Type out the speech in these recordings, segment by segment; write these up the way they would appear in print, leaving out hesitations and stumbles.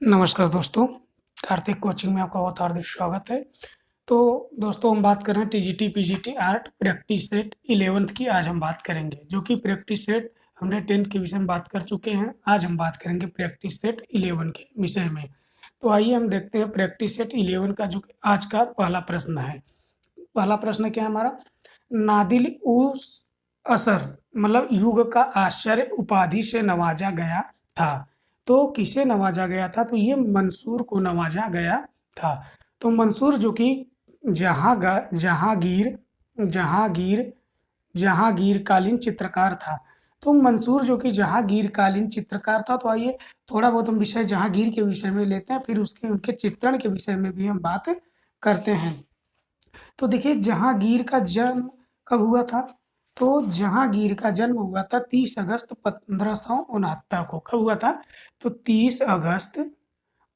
नमस्कार दोस्तों, कार्तिक कोचिंग में आपका बहुत हार्दिक स्वागत है। तो दोस्तों हम बात कर रहे हैं TGT PGT art practice set 11th की आज हम बात करेंगे, जो कि प्रैक्टिस सेट हमने 10th के विषय में बात कर चुके हैं। आज हम बात करेंगे प्रैक्टिस सेट 11 के विषय में। तो आइए हम देखते हैं प्रैक्टिस सेट 11 का जो कि आज का पहला प्रश्न है। पहला प्रश्न क्या है हमारा? नादिल उस असर मतलब युग का आश्चर्य उपाधि से नवाजा गया था। तो किसे नवाजा गया था? तो ये मंसूर को नवाजा गया था। तो मंसूर जो कि जहांगीर जहांगीर जहांगीरकालीन चित्रकार था। तो मंसूर जो कि जहांगीरकालीन चित्रकार था। तो आइए थोड़ा बहुत हम विषय जहांगीर के विषय में लेते हैं, फिर उसके उनके चित्रण के विषय में भी हम बात करते हैं। तो देखिए जहांगीर का जन्म कब हुआ था? तो जहांगीर का जन्म हुआ था 30 अगस्त 1569 को। कब हुआ था? तो 30 अगस्त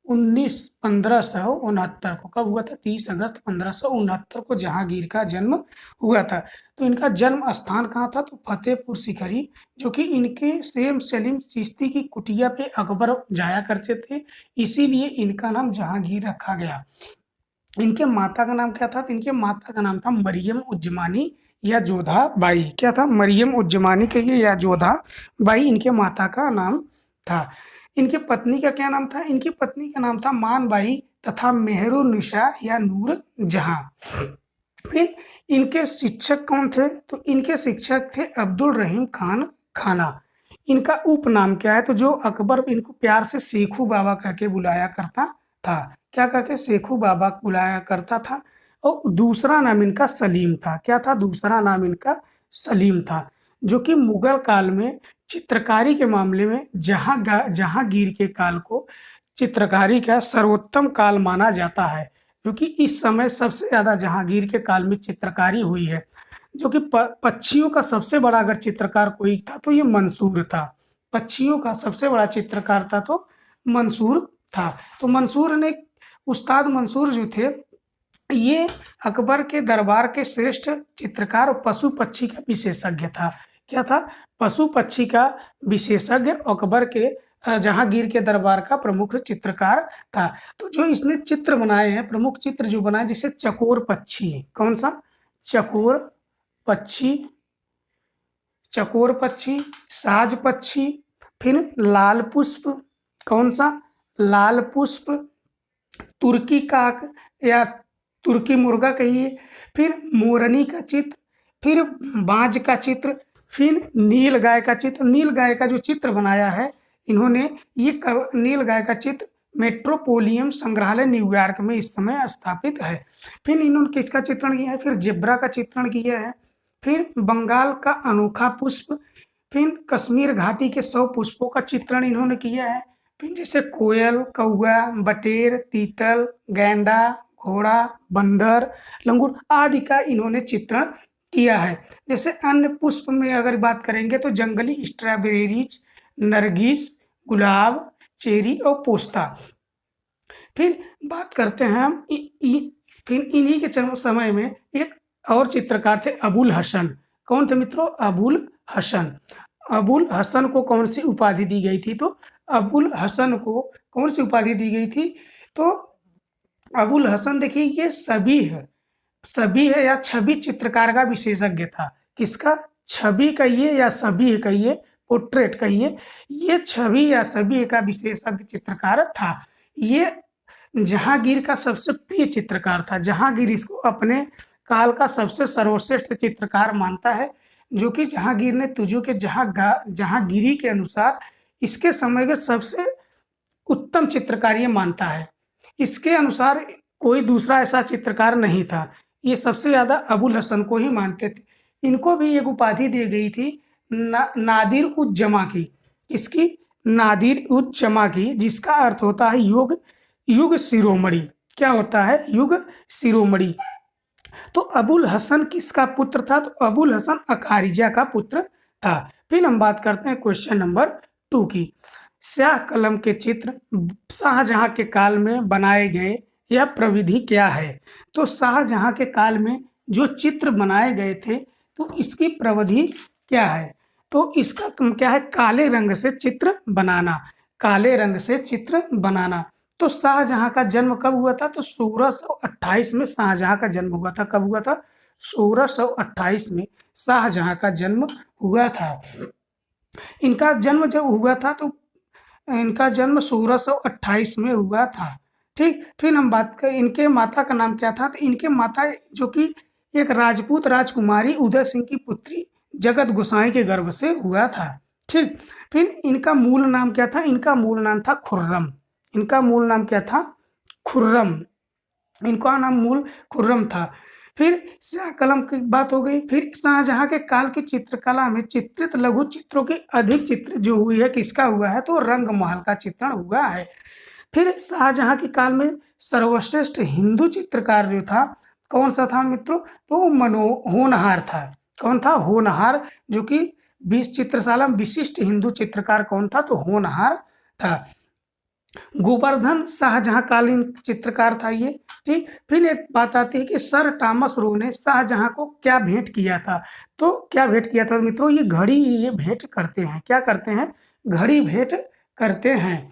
1569 को। कब हुआ था? 30 अगस्त 1569 को जहांगीर का जन्म हुआ था। तो इनका जन्म स्थान कहाँ था? तो फतेहपुर सीकरी, जो कि इनके सेम सलीम चिश्ती की कुटिया पे अकबर जाया करते थे, इसीलिए इनका नाम जहांगीर रखा गया। इनके माता का नाम क्या था? तो इनके माता का नाम था मरियम उज्जमानी या जोधा बाई। क्या था? मरियम उज्जमानी कहिए या जोधा बाई इनके माता का नाम था। इनकी पत्नी का क्या नाम था? इनकी पत्नी का नाम था मान बाई तथा मेहरुन्निसा या नूर जहां। फिर इनके शिक्षक कौन थे? तो इनके शिक्षक थे अब्दुल रहीम खान खाना। इनका उपनाम क्या है? तो जो अकबर इनको प्यार से शेखू बाबा कह के बुलाया करता था। क्या कह के? शेखू बाबा बुलाया करता था। और दूसरा नाम इनका सलीम था। क्या था? दूसरा नाम इनका सलीम था, जो कि मुगल काल में चित्रकारी के मामले में जहांगीर के काल को चित्रकारी का सर्वोत्तम काल माना जाता है, क्योंकि इस समय सबसे ज्यादा जहांगीर के काल में चित्रकारी हुई है। जो कि पक्षियों का सबसे बड़ा अगर चित्रकार कोई था तो ये मंसूर था। पक्षियों का सबसे बड़ा चित्रकार था तो मंसूर था। तो मंसूर ने उस्ताद मंसूर जो थे, ये अकबर के दरबार के श्रेष्ठ चित्रकार और पशु पक्षी का विशेषज्ञ था। क्या था? पशु पक्षी का विशेषज्ञ, अकबर के जहांगीर के दरबार का प्रमुख चित्रकार था। तो जो इसने चित्र बनाए हैं, प्रमुख चित्र जो बनाए, जैसे चकोर पक्षी। कौन सा? चकोर पक्षी, चकोर पक्षी, साज पक्षी, फिर लाल पुष्प। कौन सा? लाल पुष्प, तुर्की काक या तुर्की मुर्गा कहिए, फिर मोरनी का चित्र, फिर बाज का चित्र, फिर नील गाय का चित्र। नील गाय का जो चित्र बनाया है इन्होंने, ये नील गाय का चित्र मेट्रोपोलियम संग्रहालय न्यूयॉर्क में इस समय स्थापित है। फिर इन्होंने किसका चित्रण किया है? फिर जेब्रा का चित्रण किया है, फिर बंगाल का अनोखा पुष्प, फिर कश्मीर घाटी के 100 पुष्पों का चित्रण इन्होंने किया है। फिर जैसे कोयल, कौआ, बटेर, तीतल, गैंडा, घोड़ा, बंदर, लंगूर आदि का इन्होंने चित्रण किया है। जैसे अन्य पुष्प में अगर बात करेंगे तो जंगली स्ट्रॉबेरीज, नरगिस, गुलाब, चेरी और पोस्ता। फिर बात करते हैं हम फिर इन्हीं के समय में एक और चित्रकार थे अबुल हसन। कौन थे मित्रों? अबुल हसन। अबुल हसन को कौन सी उपाधि दी गई थी? तो अबुल हसन को कौन सी उपाधि दी गई थी? तो अबुल हसन देखिए ये सभी है या छवि चित्रकार का विशेषज्ञ था। किसका? छवि कहिए या सभी कहिए, पोर्ट्रेट कहिए, ये छवि या सभी का विशेषज्ञ चित्रकार था। ये जहांगीर का सबसे प्रिय चित्रकार था। जहांगीर इसको अपने काल का सबसे सर्वश्रेष्ठ चित्रकार मानता है, जो कि जहांगीर ने तुझो के जहांगीरी के अनुसार इसके समय के सबसे उत्तम चित्रकार ये मानता है। इसके अनुसार कोई दूसरा ऐसा चित्रकार नहीं था। ये सबसे ज्यादा अबुल हसन को ही मानते थे। इनको भी एक उपाधि दी गई थी नादिर उज जमा की। इसकी नादिर उज जमा की, जिसका अर्थ होता है युग युग शिरोमणि। क्या होता है? युग शिरोमणि। तो अबुल हसन किसका पुत्र था? तो अबुल हसन अकारिजा का पुत्र था। फिर हम बात करते हैं क्वेश्चन नंबर 2 की। स्याह कलम के चित्र शाहजहां के काल में बनाए गए यह प्रविधि क्या है? तो शाहजहां के काल में जो चित्र बनाए गए थे, तो इसकी प्रविधि क्या है? तो इसका क्या है? काले रंग से चित्र बनाना। काले रंग से चित्र बनाना। तो शाहजहां का जन्म कब हुआ था? तो 1628 में शाहजहां का जन्म हुआ था। कब हुआ था? 1628 में शाहजहां का जन्म हुआ था। इनका जन्म जब हुआ था तो इनका जन्म 1628 में हुआ था। ठीक, फिर हम बात करें इनके माता का नाम क्या था? तो इनके माता जो कि एक राजपूत राजकुमारी उदय सिंह की पुत्री जगत गोसाई के गर्भ से हुआ था। ठीक, फिर इनका मूल नाम क्या था? इनका मूल नाम था खुर्रम। इनका मूल नाम क्या था? खुर्रम। इनका नाम मूल खुर्रम था। फिर शाह कलम की बात हो गई। फिर शाहजहां के काल की चित्रकला में चित्रित लघु चित्रों की अधिक चित्र जो हुई है, किसका हुआ है? तो रंग महल का चित्रण हुआ है। फिर शाहजहां के काल में सर्वश्रेष्ठ हिंदू चित्रकार जो था, कौन सा था मित्रों? तो होनहार था। कौन था? होनहार। जो कि 20 चित्रशाला में विशिष्ट हिंदू चित्रकार कौन था? तो होनहार था। गोवर्धन शाहजहां कालीन चित्रकार था ये। ठीक, फिर एक बात आती है कि सर टॉमस रो ने शाहजहां को क्या भेंट किया था? तो क्या भेंट किया था मित्रों? ये घड़ी ये भेंट करते हैं। क्या करते हैं? घड़ी भेंट करते हैं।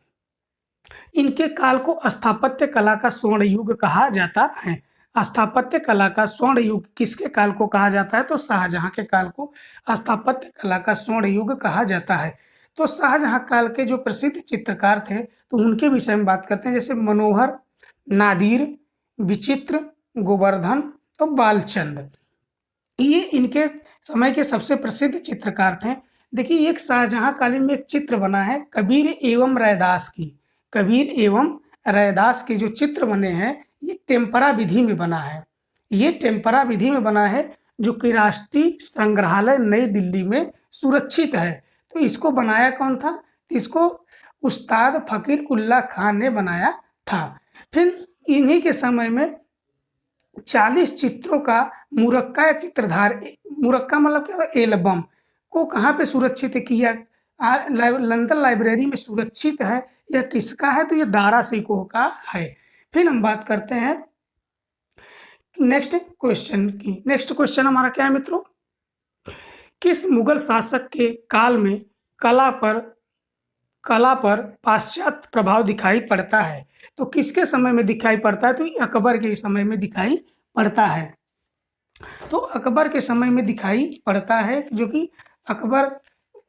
इनके काल को स्थापत्य कला का स्वर्ण युग कहा जाता है। स्थापत्य कला का स्वर्ण युग किसके काल को कहा जाता है? तो शाहजहां के काल को स्थापत्य कला का स्वर्ण युग कहा जाता है। तो शाहजहां काल के जो प्रसिद्ध चित्रकार थे, तो उनके विषय में बात करते हैं, जैसे मनोहर, नादिर, विचित्र, गोवर्धन और बालचंद। ये इनके समय के सबसे प्रसिद्ध चित्रकार थे। देखिए, एक शाहजहां कालीन में एक चित्र बना है कबीर एवं रैदास की। कबीर एवं रैदास के जो चित्र बने हैं, ये टेम्परा विधि में बना है। ये टेम्परा विधि में बना है, जो कि राष्ट्रीय संग्रहालय नई दिल्ली में सुरक्षित है। तो इसको बनाया कौन था? इसको उस्ताद फकीर उल्ला खान ने बनाया था। फिर इन्हीं के समय में 40 चित्रों का मुरक्का या चित्रधार, मुरक्का मतलब क्या? एल्बम को कहाँ पे सुरक्षित किया? लंदन लाइब्रेरी में सुरक्षित है। यह किसका है? तो ये दारा सिकोह का है। फिर हम बात करते हैं नेक्स्ट क्वेश्चन की। नेक्स्ट क्वेश्चन हमारा क्या है मित्रों? किस मुगल शासक के काल में कला पर पाश्चात्य प्रभाव दिखाई पड़ता है? तो किसके समय में दिखाई पड़ता है? तो अकबर के समय में दिखाई पड़ता है। तो अकबर के समय में दिखाई पड़ता है, जो कि अकबर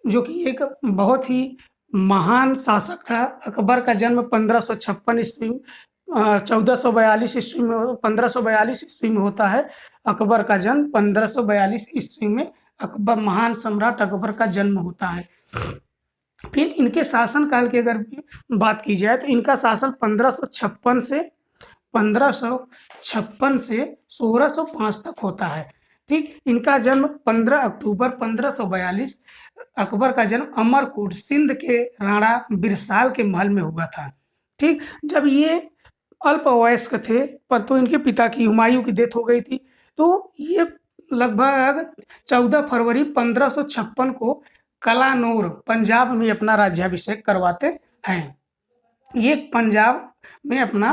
जो कि एक बहुत ही महान शासक था। अकबर का जन्म 1556 ईस्वी 1442 ईस्वी में 1542 ईस्वी में होता है। अकबर का जन्म 1542 ईस्वी में अकबर महान सम्राट अकबर का जन्म होता है। फिर इनके शासन काल की अगर बात की जाए, तो इनका शासन 1556 से 1605 तक होता है। ठीक, इनका जन्म 15 अक्टूबर 1542 अकबर का जन्म अमरकोट सिंध के राणा बिरसाल के महल में हुआ था। ठीक, जब ये अल्पवयस्क थे, पर तो इनके पिता की हुमायूं की डेथ हो गई थी। तो ये लगभग 14 फरवरी 1556 को कलानौर पंजाब में अपना राज्याभिषेक करवाते हैं। ये पंजाब में अपना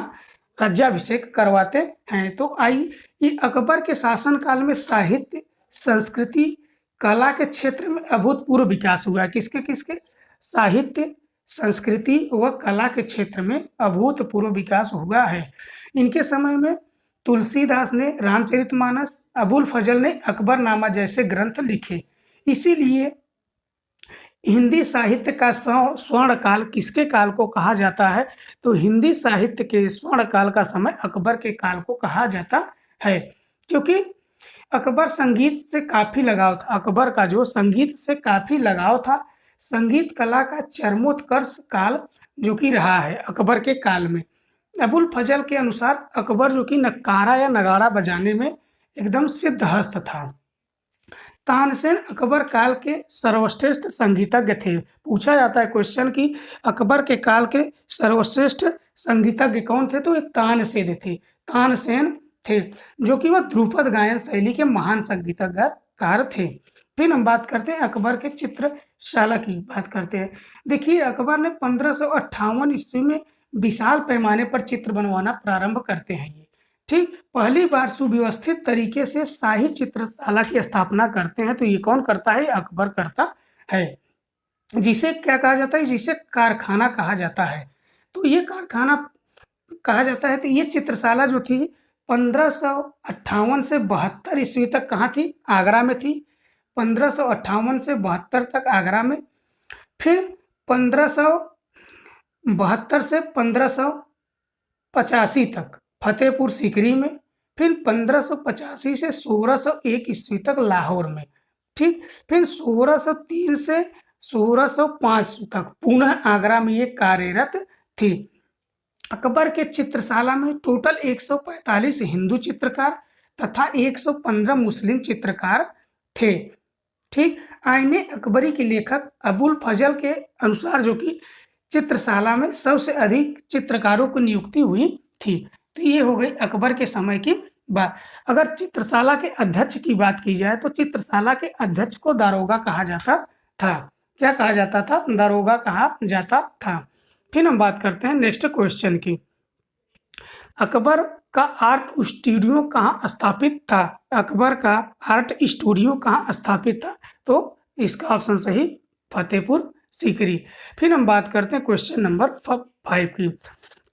राज्याभिषेक करवाते हैं। तो ये अकबर के शासनकाल में साहित्य, संस्कृति, कला के क्षेत्र में अभूतपूर्व विकास हुआ है। किसके किसके? साहित्य, संस्कृति व कला के क्षेत्र में अभूतपूर्व विकास हुआ है। इनके समय में तुलसीदास ने रामचरितमानस, अबुल फजल ने अकबरनामा जैसे ग्रंथ लिखे। इसीलिए हिंदी साहित्य का स्वर्ण काल किसके काल को कहा जाता है? तो हिंदी साहित्य के स्वर्ण काल का समय अकबर के काल को कहा जाता है, क्योंकि अकबर संगीत से काफी लगाव था। अकबर का जो संगीत से काफी लगाव था, संगीत कला का चरमोत्कर्ष काल जो कि रहा है अकबर के काल में। अबुल फजल के अनुसार अकबर जो कि नक्कारा या नगाड़ा बजाने में एकदम सिद्धहस्त था। तानसेन अकबर काल के सर्वश्रेष्ठ संगीतज्ञ थे। पूछा जाता है क्वेश्चन कि अकबर के काल के सर्वश्रेष्ठ संगीतज्ञ कौन थे? तो ये तानसेन थे। तानसेन थे, जो कि वह ध्रुपद गायन शैली के महान संगीतकार थे। फिर हम बात करते हैं अकबर के चित्रशाला की बात करते हैं। देखिए, अकबर ने 1558 ईस्वी में विशाल पैमाने पर चित्र बनवाना प्रारंभ करते हैं। ये ठीक, पहली बार सुव्यवस्थित तरीके से शाही चित्रशाला की स्थापना करते हैं। तो ये कौन करता है? अकबर करता है। जिसे क्या कहा जाता है, जिसे कारखाना कहा जाता है। तो ये कारखाना कहा जाता है। तो ये चित्रशाला जो थी 1558 से 72 ईस्वी तक कहाँ थी, आगरा में थी। 1558 से 72 तक आगरा में, फिर 1572 से 1585 तक फतेहपुर सीकरी में, फिर 1585 से 1601 ईस्वी तक लाहौर में, ठीक। फिर 1603 से 1605 तक पुनः आगरा में ये कार्यरत थी। अकबर के चित्रशाला में टोटल 145 हिंदू चित्रकार तथा 115 मुस्लिम चित्रकार थे, ठीक। आईने अकबरी के लेखक अबुल फजल के अनुसार जो कि चित्रशाला में सबसे अधिक चित्रकारों की नियुक्ति हुई थी। तो ये हो गई अकबर के समय की बात। अगर चित्रशाला के अध्यक्ष की बात की जाए तो चित्रशाला के अध्यक्ष को दारोगा कहा जाता था। क्या कहा जाता था, दारोगा कहा जाता था। फिर हम बात करते हैं नेक्स्ट क्वेश्चन की। अकबर का आर्ट स्टूडियो कहाँ स्थापित था, अकबर का आर्ट स्टूडियो कहाँ स्थापित था, तो इसका ऑप्शन सही फतेहपुर सीकरी। फिर हम बात करते हैं क्वेश्चन नंबर 5 की।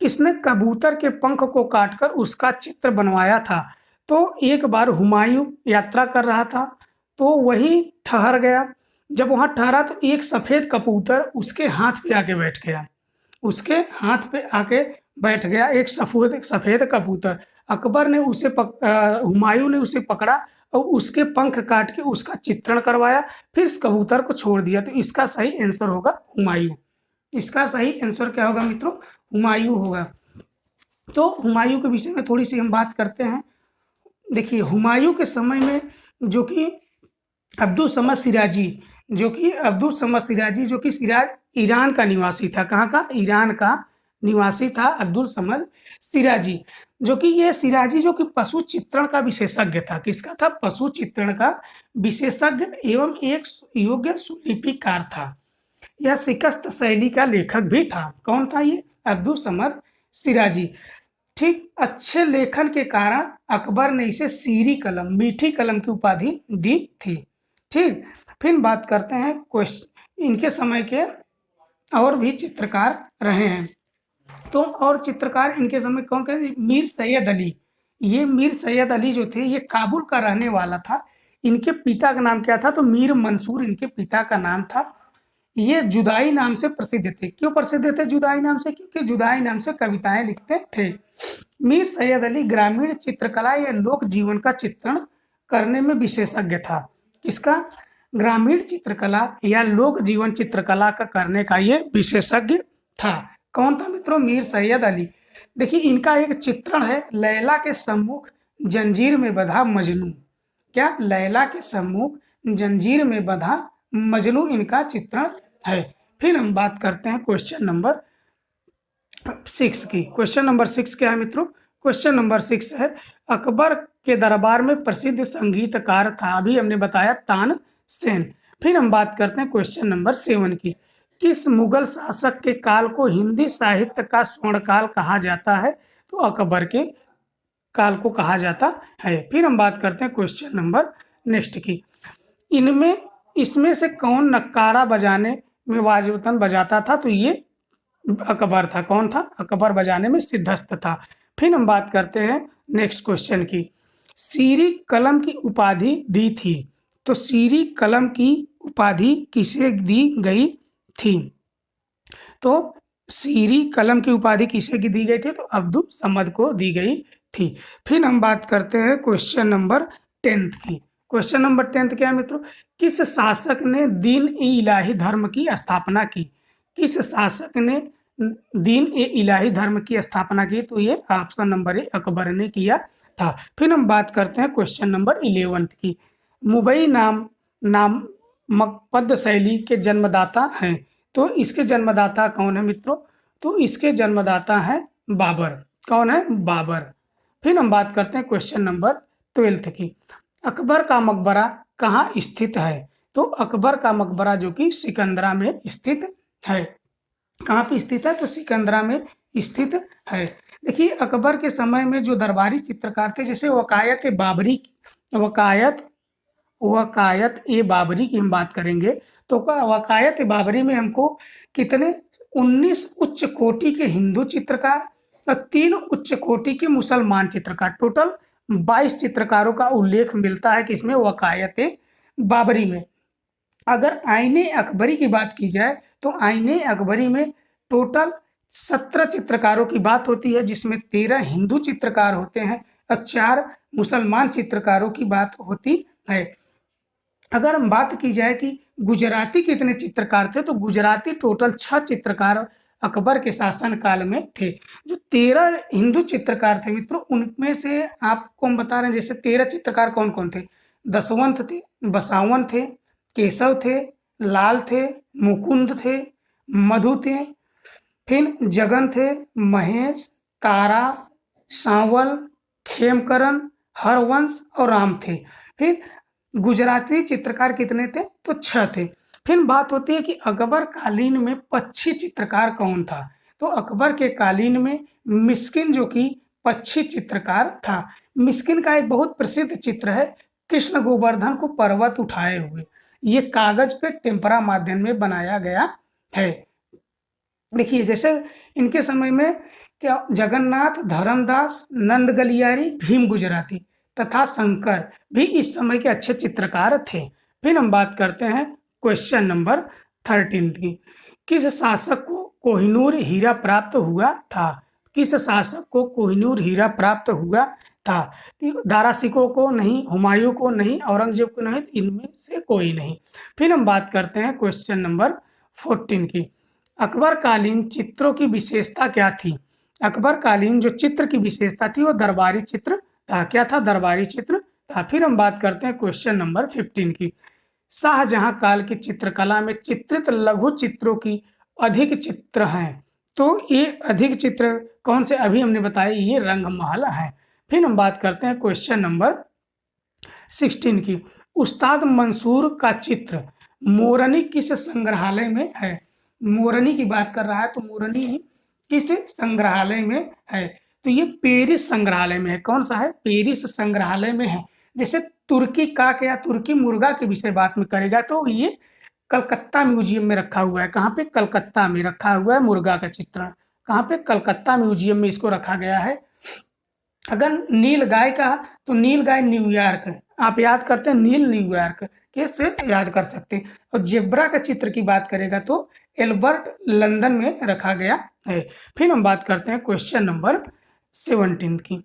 किसने कबूतर के पंख को काटकर उसका चित्र बनवाया था, तो एक बार हुमायूं यात्रा कर रहा था तो वही ठहर गया। जब वहां ठहरा तो एक सफेद कबूतर उसके हाथ पे आके बैठ गया, उसके हाथ पे आके बैठ गया एक सफेद कबूतर। अकबर ने हुमायूं ने उसे पकड़ा और उसके पंख काट के उसका चित्रण करवाया, फिर इस कबूतर को छोड़ दिया। तो इसका सही आंसर होगा हुमायूं। इसका सही आंसर क्या होगा मित्रों, हुमायूं होगा। तो हुमायूं के विषय में थोड़ी सी हम बात करते हैं। देखिए हुमायूं के समय में जो कि अब्दुल समद सिराजी जो कि सिराज ईरान का निवासी था। कहाँ का, ईरान का निवासी था अब्दुल समद सिराजी। जो कि ये सिराजी जो कि पशु चित्रण का विशेषज्ञ था। किसका था, पशु चित्रण का विशेषज्ञ एवं एक योग्य सुलिपिकार था। यह शिकस्त शैली का लेखक भी था। कौन था ये, अब्दुल समद सिराजी, ठीक। अच्छे लेखन के कारण अकबर ने इसे शीरी कलम, मीठी कलम की उपाधि दी थी, ठीक। फिर बात करते हैं क्वेश्चन, इनके समय के और भी चित्रकार रहे हैं। तो और चित्रकार इनके समय कौन कौन, मीर सैयद अली। ये मीर सैयद अली जो थे ये काबुल का रहने वाला था। इनके पिता का नाम क्या था, तो मीर मंसूर इनके पिता का नाम था। ये जुदाई नाम से प्रसिद्ध थे। क्यों प्रसिद्ध थे जुदाई नाम से, क्योंकि जुदाई नाम से कविताएं लिखते थे। मीर सैयद अली ग्रामीण चित्रकला या लोक जीवन का चित्रण करने में विशेषज्ञ था। किसका, ग्रामीण चित्रकला या लोक जीवन चित्रकला का करने का ये विशेषज्ञ था। कौन था मित्रों, मीर सैयद अली। देखिए इनका एक चित्रण है, लैला के सम्मुख जंजीर में बंधा मजनू। क्या, लैला के सम्मुख जंजीर में बंधा मजनू इनका चित्रण है। फिर हम बात करते हैं क्वेश्चन नंबर 6 की। क्वेश्चन नंबर 6 क्या है मित्रों, क्वेश्चन नंबर 6 है अकबर के दरबार में प्रसिद्ध संगीतकार था। अभी हमने बताया तानसेन। फिर हम बात करते हैं क्वेश्चन नंबर 7 की। किस मुगल शासक के काल को हिंदी साहित्य का स्वर्णकाल कहा जाता है, तो अकबर के काल को कहा जाता है। फिर हम बात करते हैं क्वेश्चन नंबर नेक्स्ट की। इसमें से कौन नक्कारा बजाने में वाजवतन बजाता था, तो ये अकबर था। कौन था, अकबर बजाने में सिद्धस्त था। फिर हम बात करते हैं नेक्स्ट क्वेश्चन की। सीरी कलम की उपाधि दी थी, तो सीरी कलम की उपाधि किसे दी गई थी, तो सीरी कलम की उपाधि किसे दी गई थी, तो अब्दुल समद को दी गई थी। फिर हम बात करते हैं क्वेश्चन नंबर 10 की। क्वेश्चन नंबर 10 क्या है मित्रों, किस शासक ने दीन ए इलाही धर्म की स्थापना की, किस शासक ने दीन ए इलाही धर्म की स्थापना की, तो ये ऑप्शन नंबर ए अकबर ने किया था। फिर हम बात करते हैं क्वेश्चन नंबर 11 की। मुबई नामक पद शैली के जन्मदाता हैं, तो इसके जन्मदाता कौन है मित्रों, तो इसके जन्मदाता है बाबर। कौन है, बाबर। फिर हम बात करते हैं क्वेश्चन नंबर 12 की। अकबर का मकबरा कहाँ स्थित है, तो अकबर का मकबरा जो कि सिकंदरा में स्थित है। कहाँ पे स्थित है, तो सिकंदरा में स्थित है। देखिए अकबर के समय में जो दरबारी चित्रकार थे, जैसे वकायत वकायत ए बाबरी की हम बात करेंगे तो वकायत ए बाबरी में हमको कितने 19 उच्च कोटि के हिंदू चित्रकार और 3 उच्च कोटि के मुसलमान चित्रकार, टोटल 22 चित्रकारों का उल्लेख मिलता है कि इसमें वकायत ए बाबरी में। अगर आईने अकबरी की बात की जाए तो आईने अकबरी में टोटल 17 चित्रकारों की बात होती है, जिसमें 13 हिंदू चित्रकार होते हैं और 4 मुसलमान चित्रकारों की बात होती है। अगर हम बात की जाए कि गुजराती कितने चित्रकार थे तो गुजराती टोटल 6 चित्रकार अकबर के शासन काल में थे। जो 13 हिंदू चित्रकार थे मित्रों, उनमें से आपको हम बता रहे हैं जैसे 13 चित्रकार कौन कौन थे। दसवंत थे, बसावन थे, केशव थे, लाल थे, मुकुंद थे, मधु थे, फिर जगन थे, महेश, तारा, सांवल, खेमकरण, हरवंश और राम थे। फिर गुजराती चित्रकार कितने थे तो 6 थे। फिर बात होती है कि अकबर कालीन में पक्षी चित्रकार कौन था तो अकबर के कालीन में मिस्किन जो कि पक्षी चित्रकार था। मिस्किन का एक बहुत प्रसिद्ध चित्र है कृष्ण गोवर्धन को पर्वत उठाए हुए, ये कागज पे टेम्परा माध्यम में बनाया गया है। देखिए जैसे इनके समय में क्या जगन्नाथ, धर्मदास, नंद गलियारी, भीम गुजराती तथा शंकर भी इस समय के अच्छे चित्रकार थे। फिर हम बात करते हैं क्वेश्चन नंबर 13 की। किस शासक को कोहिनूर हीरा प्राप्त हुआ था? किस शासक को कोहिनूर हीरा प्राप्त हुआ था? दारा सिकोह को नहीं, हुमायूं को नहीं, औरंगजेब को नहीं, इनमें से कोई नहीं। फिर हम बात करते हैं क्वेश्चन नंबर 14 की। अकबर कालीन चित्रों की विशेषता क्या थी? अकबर कालीन जो चित्र की विशेषता थी वो दरबारी चित्र था। क्या था? दरबारी चित्र था। फिर हम बात करते हैं क्वेश्चन नंबर 15 की। शाहजहां काल की चित्रकला में चित्रित लघु चित्रों की अधिक चित्र हैं तो ये अधिक चित्र कौन से? अभी हमने बताया ये रंगमहल है। फिर हम बात करते हैं क्वेश्चन नंबर 16 की। उस्ताद मंसूर का चित्र मोरनी किस संग्रहालय में है? मोरनी की बात कर रहा है तो मोरनी किस संग्रहालय में है? तो ये पेरिस संग्रहालय में है। कौन सा है? पेरिस संग्रहालय में है। जैसे तुर्की काक या तुर्की मुर्गा के विषय बात में करेगा तो ये कलकत्ता म्यूजियम में रखा हुआ है। कहाँ पे? कलकत्ता में रखा हुआ है मुर्गा का चित्रण। कहाँ पे? कलकत्ता म्यूजियम में इसको रखा गया है। अगर नील गाय का तो नील गाय न्यूयॉर्क, आप याद करते हैं नील न्यूयॉर्क कैसे याद कर सकते हैं। और जेब्रा का चित्र की बात करेगा तो एल्बर्ट लंदन में रखा गया है। फिर हम बात करते हैं क्वेश्चन नंबर 17 की।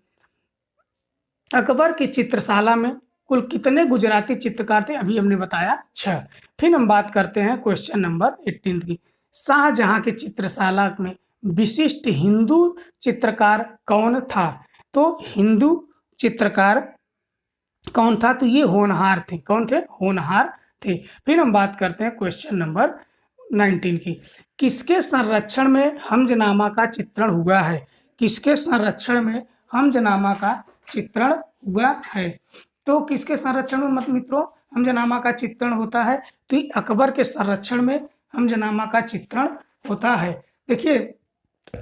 अकबर की चित्रशाला में कुल कितने गुजराती चित्रकार थे? अभी हमने बताया 6। फिर हम बात करते हैं क्वेश्चन नंबर 18 की। शाहजहां की चित्रशाला में विशिष्ट हिंदू चित्रकार कौन था? तो हिंदू चित्रकार कौन था? तो ये होनहार थे। कौन थे? होनहार थे। फिर हम बात करते हैं क्वेश्चन नंबर 19 की। किसके संरक्षण में हमजनामा का चित्रण हुआ है? किसके संरक्षण में हमजनामा का चित्रण हुआ है? तो किसके संरक्षण में मत मित्रों हमजनामा का चित्रण होता है? तो अकबर के संरक्षण में हमजनामा का चित्रण होता है। देखिए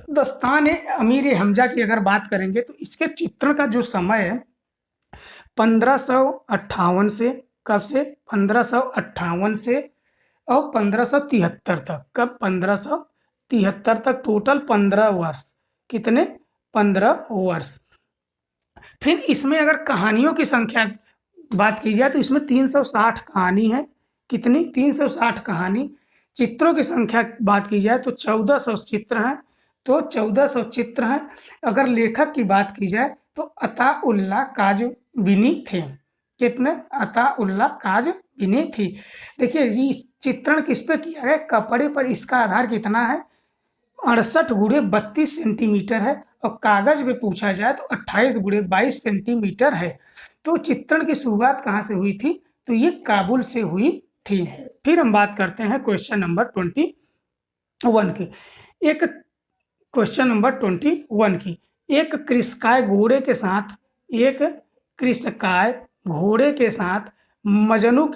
दस्तान अमीर हमजा की अगर बात करेंगे तो इसके चित्रण का जो समय है 1558 से कब से? 1558 से और 1573 तक। कब? 1573 तक, टोटल 15 वर्ष। कितने? 15 वर्ष। फिर इसमें अगर कहानियों की संख्या बात की जाए तो इसमें 360 कहानी है। कितनी? 360 कहानी। चित्रों की संख्या बात की जाए तो 1400 चित्र हैं। तो 1400 चित्र हैं। अगर लेखक की बात की जाए तो अताउल्लाह काज़विनी थे। कितने? अताउल्लाह काज़विनी थी। देखिए ये चित्रण किस पे किया गया? कपड़े पर। इसका आधार कितना है? 68 गुणे 32 सेंटीमीटर है। और कागज पे पूछा जाए तो 28 गुणे 22 सेंटीमीटर है। तो चित्रण की शुरुआत कहाँ से हुई थी? तो ये काबुल से हुई थी। फिर हम बात करते हैं क्वेश्चन नंबर 21 की। एक क्वेश्चन नंबर 21 की। एक कृषकाय घोड़े के साथ मजनू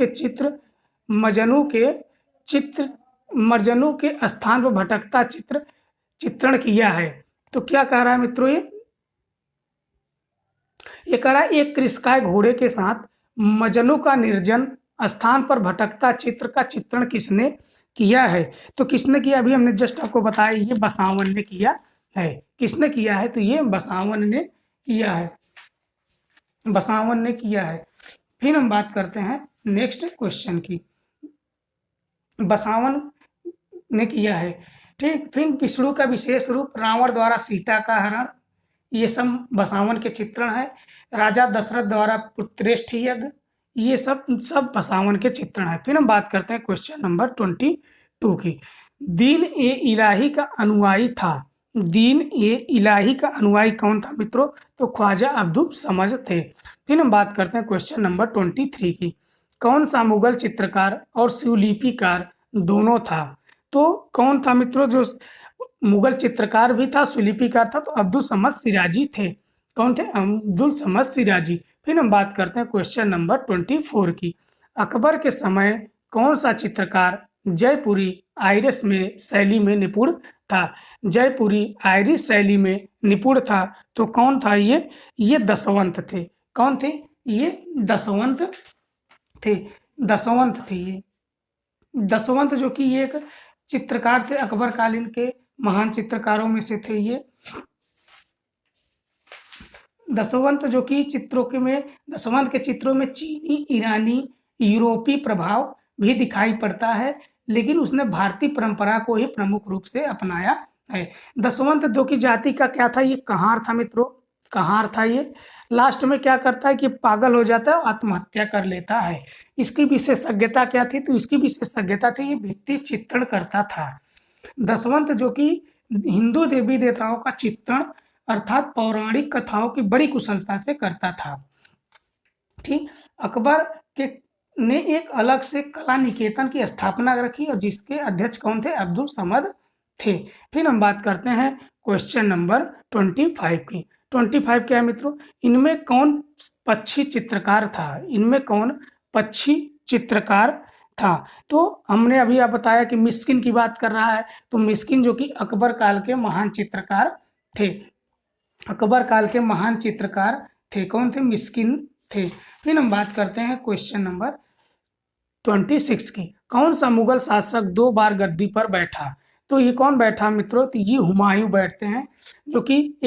के स्थान पर भटकता चित्रण किया है। तो क्या कह रहा है मित्रों? ये कह रहा है एक कृषकाय घोड़े के साथ मजनू का निर्जन स्थान पर भटकता चित्र का चित्रण किसने किया है? तो किसने किया, अभी हमने जस्ट आपको बताया, ये बसावन ने किया है। किसने किया है? तो ये बसावन ने किया है, बसावन ने किया है। फिर हम बात करते हैं नेक्स्ट क्वेश्चन की। बसावन ने किया है, ठीक। फिर विष्णु का विशेष रूप, रावण द्वारा सीता का हरण, ये सब बसावन के चित्रण है। राजा दशरथ द्वारा पुत्रेष्ठ यज्ञ, ये सब सब बसावन के चित्रण है। फिर हम बात करते हैं क्वेश्चन नंबर 22 की। दीन ए इलाही का अनुयायी था, दीन ए इलाही का अनुयायी कौन था मित्रों? तो ख्वाजा अब्दुल समद थे। फिर हम बात करते हैं क्वेश्चन नंबर 23 की। कौन सा मुगल चित्रकार और शिवलिपिकार दोनों था? तो कौन था मित्रों जो मुगल चित्रकार भी था, शिवलिपिकार था? तो अब्दुल समद सिराजी थे। कौन थे? अब्दुल समद सिराजी। फिर हम बात करते हैं क्वेश्चन नंबर 24 की। अकबर के समय कौन सा चित्रकार जयपुरी आयरिश में शैली में निपुण था? जयपुरी आयरिश शैली में निपुण था तो कौन था ये दशवंत थे। कौन थे? ये दशवंत थे, दशवंत थे ये। दशवंत जो कि ये एक चित्रकार थे, अकबर कालीन के महान चित्रकारों में से थे ये। दशवंत जो कि चित्रों के में, दशवंत के चित्रों में चीनी, ईरानी, यूरोपीय प्रभाव भी दिखाई पड़ता है, लेकिन उसने भारतीय परंपरा को ही प्रमुख रूप से अपनाया है। दशवंत जो की जाति का क्या था? ये कहार था मित्रों, कहार था ये। लास्ट में क्या करता है कि पागल हो जाता है और आत्महत्या कर लेता है। इसकी विशेषज्ञता क्या थी? तो इसकी विशेषज्ञता थी ये भित्ति चित्रण करता था। दशवंत जो कि हिंदू देवी देवताओं का चित्रण अर्थात पौराणिक कथाओं की बड़ी कुशलता से करता था, ठीक। अकबर के ने एक अलग से कला निकेतन की स्थापना रखी और जिसके अध्यक्ष कौन थे? अब्दुल समद थे। फिर हम बात करते हैं क्वेश्चन नंबर 25 की। 25 क्या है मित्रों? इनमें कौन पक्षी चित्रकार था? इनमें कौन पक्षी चित्रकार था? तो हमने अभी आप बताया कि मिस्किन की बात कर रहा है, तो मिस्किन जो कि अकबर काल के महान चित्रकार थे, अकबर काल के महान चित्रकार थे। कौन थे? मिस्किन थे। फिर हम बात करते हैं क्वेश्चन नंबर 26 की। कौन सा मुगल शासक 2 बार गद्दी पर बैठा? तो ये कौन बैठा मित्रों? तो ये हुमायूं बैठते हैं, जो कि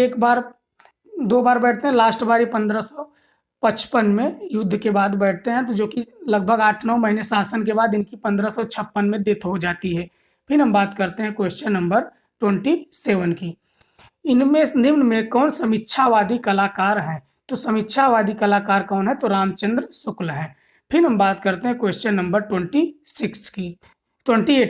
2 बार बैठते हैं। लास्ट बार 1555 में युद्ध के बाद बैठते हैं, तो जो कि लगभग 8-9 महीने शासन के बाद इनकी 1556 में डेथ हो जाती है। फिर हम बात करते हैं क्वेश्चन नंबर 27 की। इनमें निम्न में कौन समीक्षावादी कलाकार हैं? तो समीक्षावादी कलाकार कौन है? तो रामचंद्र शुक्ल हैं। फिर हम बात करते हैं क्वेश्चन नंबर 28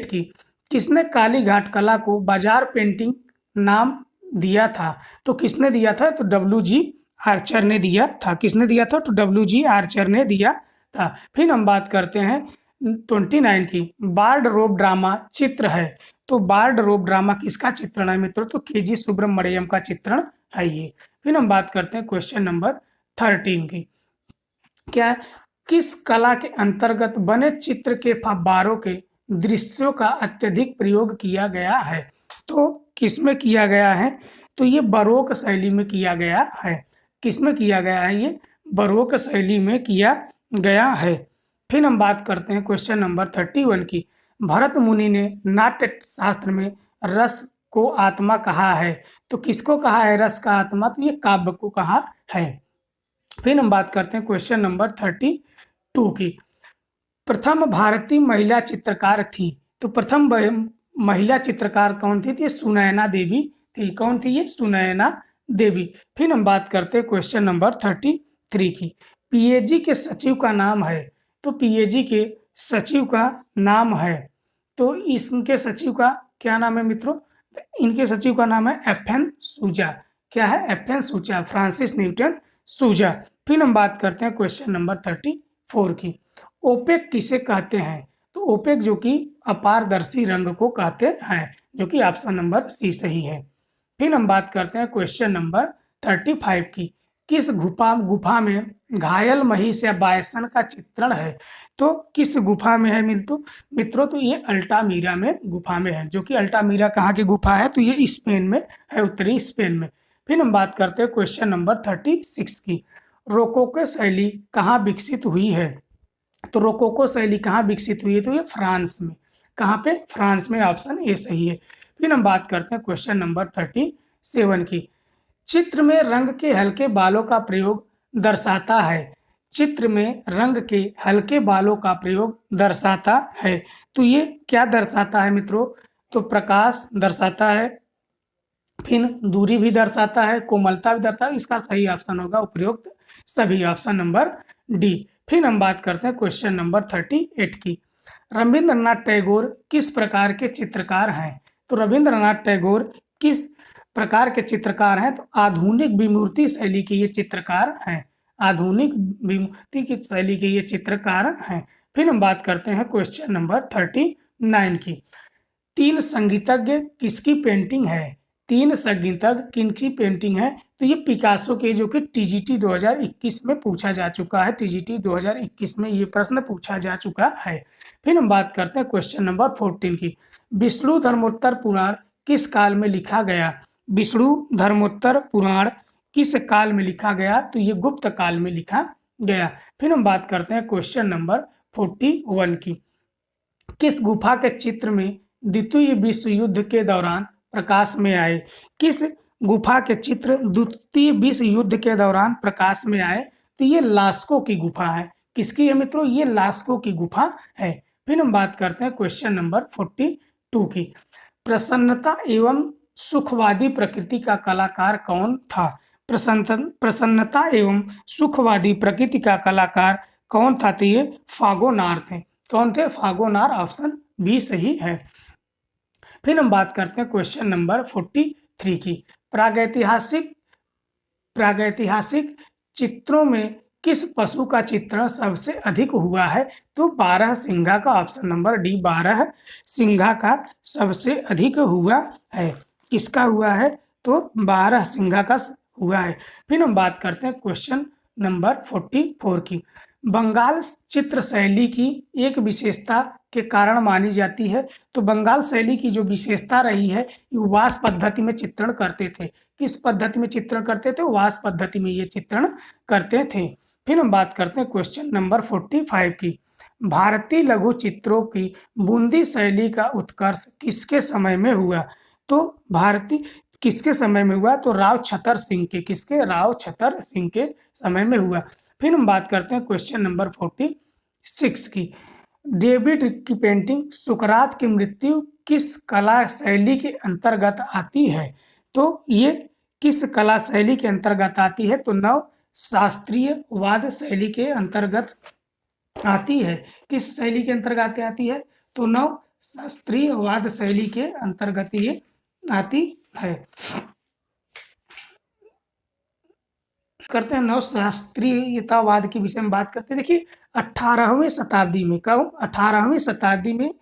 की। किसने काली घाट कला को बाजार पेंटिंग नाम दिया था? तो किसने दिया था? तो डब्ल्यू.जी. आर्चर ने दिया था। किसने दिया था? तो डब्ल्यू.जी. आर्चर ने दिया था। फिर हम बात करते हैं 29 की। बार्ड रोब ड्रामा चित्र है, तो बार्ड रोब ड्रामा किसका चित्रण है मित्रों? तो के.जी. सुब्रमण्यम का चित्रण है ये। फिर हम बात करते हैं क्वेश्चन नंबर 13 की। क्या? किस कला के अंतर्गत बने चित्र के फव्वारों के दृश्यों का अत्यधिक प्रयोग किया गया है? तो किसमें किया गया है? तो ये बरोक शैली में किया गया है। किसमें किया गया है? ये बरोक शैली में किया गया है। फिर हम बात करते हैं क्वेश्चन नंबर 31 की। भरत मुनि ने नाट्य शास्त्र में रस को आत्मा कहा है, तो किसको कहा है रस का आत्मा? तो ये काव्य को कहा है। फिर हम बात करते हैं क्वेश्चन नंबर 32 की। प्रथम भारतीय महिला चित्रकार थी, तो प्रथम महिला चित्रकार कौन थी? तो ये सुनैना देवी थी। कौन थी ये? सुनैना देवी। फिर हम बात करते हैं क्वेश्चन नंबर 33 की। पीएजी के सचिव का नाम है, तो पीएजी के सचिव का नाम है, तो इनके सचिव का क्या नाम है मित्रों? इनके सचिव का नाम है एफ.एन. सूजा। क्या है? एफ.एन. सूजा, फ्रांसिस न्यूटन सूजा। फिर हम बात करते हैं क्वेश्चन नंबर 34 की। ओपेक किसे कहते हैं? तो ओपेक जो कि अपारदर्शी रंग को कहते हैं, जो कि ऑप्शन नंबर सी सही है। फिर हम बात करते हैं क्वेश्चन नंबर 35 की। किस गुफा में घायल महिष या बायसन का चित्रण है? तो किस गुफा में है मित्रों? तो ये अल्टामीरा में गुफा में है, जो कि अल्टामीरा कहाँ की गुफा है? तो ये स्पेन में है, उत्तरी स्पेन में। फिर हम बात करते हैं क्वेश्चन नंबर 36 की। रोकोको शैली कहाँ विकसित हुई है? तो रोकोको शैली कहाँ विकसित हुई है? तो ये फ्रांस में। कहाँ पे? फ्रांस में, ऑप्शन ए सही है। फिर हम बात करते हैं क्वेश्चन नंबर 37 की। चित्र में रंग के हल्के बालों का प्रयोग दर्शाता है। चित्र में रंग के हल्के बालों का प्रयोग दर्शाता है। तो ये क्या दर्शाता है मित्रों? तो प्रकाश दर्शाता है, फिर दूरी भी दर्शाता है, कोमलता भी दर्शाता है। इसका सही ऑप्शन होगा उपयुक्त सभी, ऑप्शन नंबर डी। फिर हम बात करते हैं क्वेश्चन नंबर 38 की। रविंद्रनाथ टैगोर किस प्रकार के चित्रकार हैं? तो रविंद्रनाथ टैगोर किस प्रकार के चित्रकार हैं? तो आधुनिक विमूर्ति शैली के ये चित्रकार हैं। आधुनिक विमूर्ति की शैली के ये चित्रकार हैं। फिर हम बात करते हैं क्वेश्चन नंबर 39 की। तीन संगीतज्ञ किसकी पेंटिंग है? तीन संगीतज्ञ किनकी पेंटिंग है? तो ये पिकासो के, जो कि टीजीटी 2021 में पूछा जा चुका है। टीजीटी 2021 में ये प्रश्न पूछा जा चुका है। फिर हम बात करते हैं क्वेश्चन नंबर 14 की। विष्णु धर्मोत्तर पुराण किस काल में लिखा गया? विष्णु धर्मोत्तर पुराण किस काल में लिखा गया? तो ये गुप्त काल में लिखा गया। फिर हम बात करते हैं क्वेश्चन नंबर 41 की। किस गुफा के चित्र में द्वितीय विश्व युद्ध के दौरान प्रकाश में आए? किस गुफा के चित्र द्वितीय विश्व युद्ध के दौरान प्रकाश में आए? तो ये लास्को की गुफा है। किसकी है मित्रों? ये लास्को की गुफा है। फिर हम बात करते हैं क्वेश्चन नंबर 42 की। प्रसन्नता एवं सुखवादी प्रकृति का कलाकार कौन था? प्रसन्नता एवं सुखवादी प्रकृति का कलाकार कौन था? तो ये फागोनार थे। कौन थे? फागोनार, ऑप्शन बी सही है। फिर हम बात करते हैं क्वेश्चन नंबर 43 की। प्रागैतिहासिक चित्रों में किस पशु का चित्रण सबसे अधिक हुआ है? तो 12 सिंघा का, ऑप्शन नंबर डी 12 सिंघा का सबसे अधिक हुआ है। किसका हुआ है? तो 12 सिंघा का हुआ है। फिर हम बात करते हैं क्वेश्चन नंबर 44 की। बंगाल चित्र शैली की एक विशेषता के कारण मानी जाती है। तो बंगाल शैली की जो विशेषता रही है, वास पद्धति में चित्रण करते थे। किस पद्धति में चित्रण करते थे? वास पद्धति में ये चित्रण करते थे। फिर हम बात करते हैं क्वेश्चन नंबर 45 की। भारतीय लघु चित्रों की बूंदी शैली का उत्कर्ष किसके समय में हुआ? तो भारतीय किसके समय में हुआ? तो राव छतर सिंह के। किसके? राव छतर सिंह के समय में हुआ। फिर हम बात करते हैं क्वेश्चन नंबर 46 की। डेविड की पेंटिंग सुकरात की मृत्यु किस कला शैली के अंतर्गत आती है? तो ये किस कला शैली के अंतर्गत आती है? तो नव शास्त्रीयवाद शैली के अंतर्गत आती है। किस शैली के अंतर्गत आती है? तो नव शास्त्रीयवाद शैली के अंतर्गत ये आती है। करते हैं नवशास्त्रीयतावाद के विषय में बात करते हैं। देखिए 18वीं शताब्दी में, कब? 18वीं शताब्दी में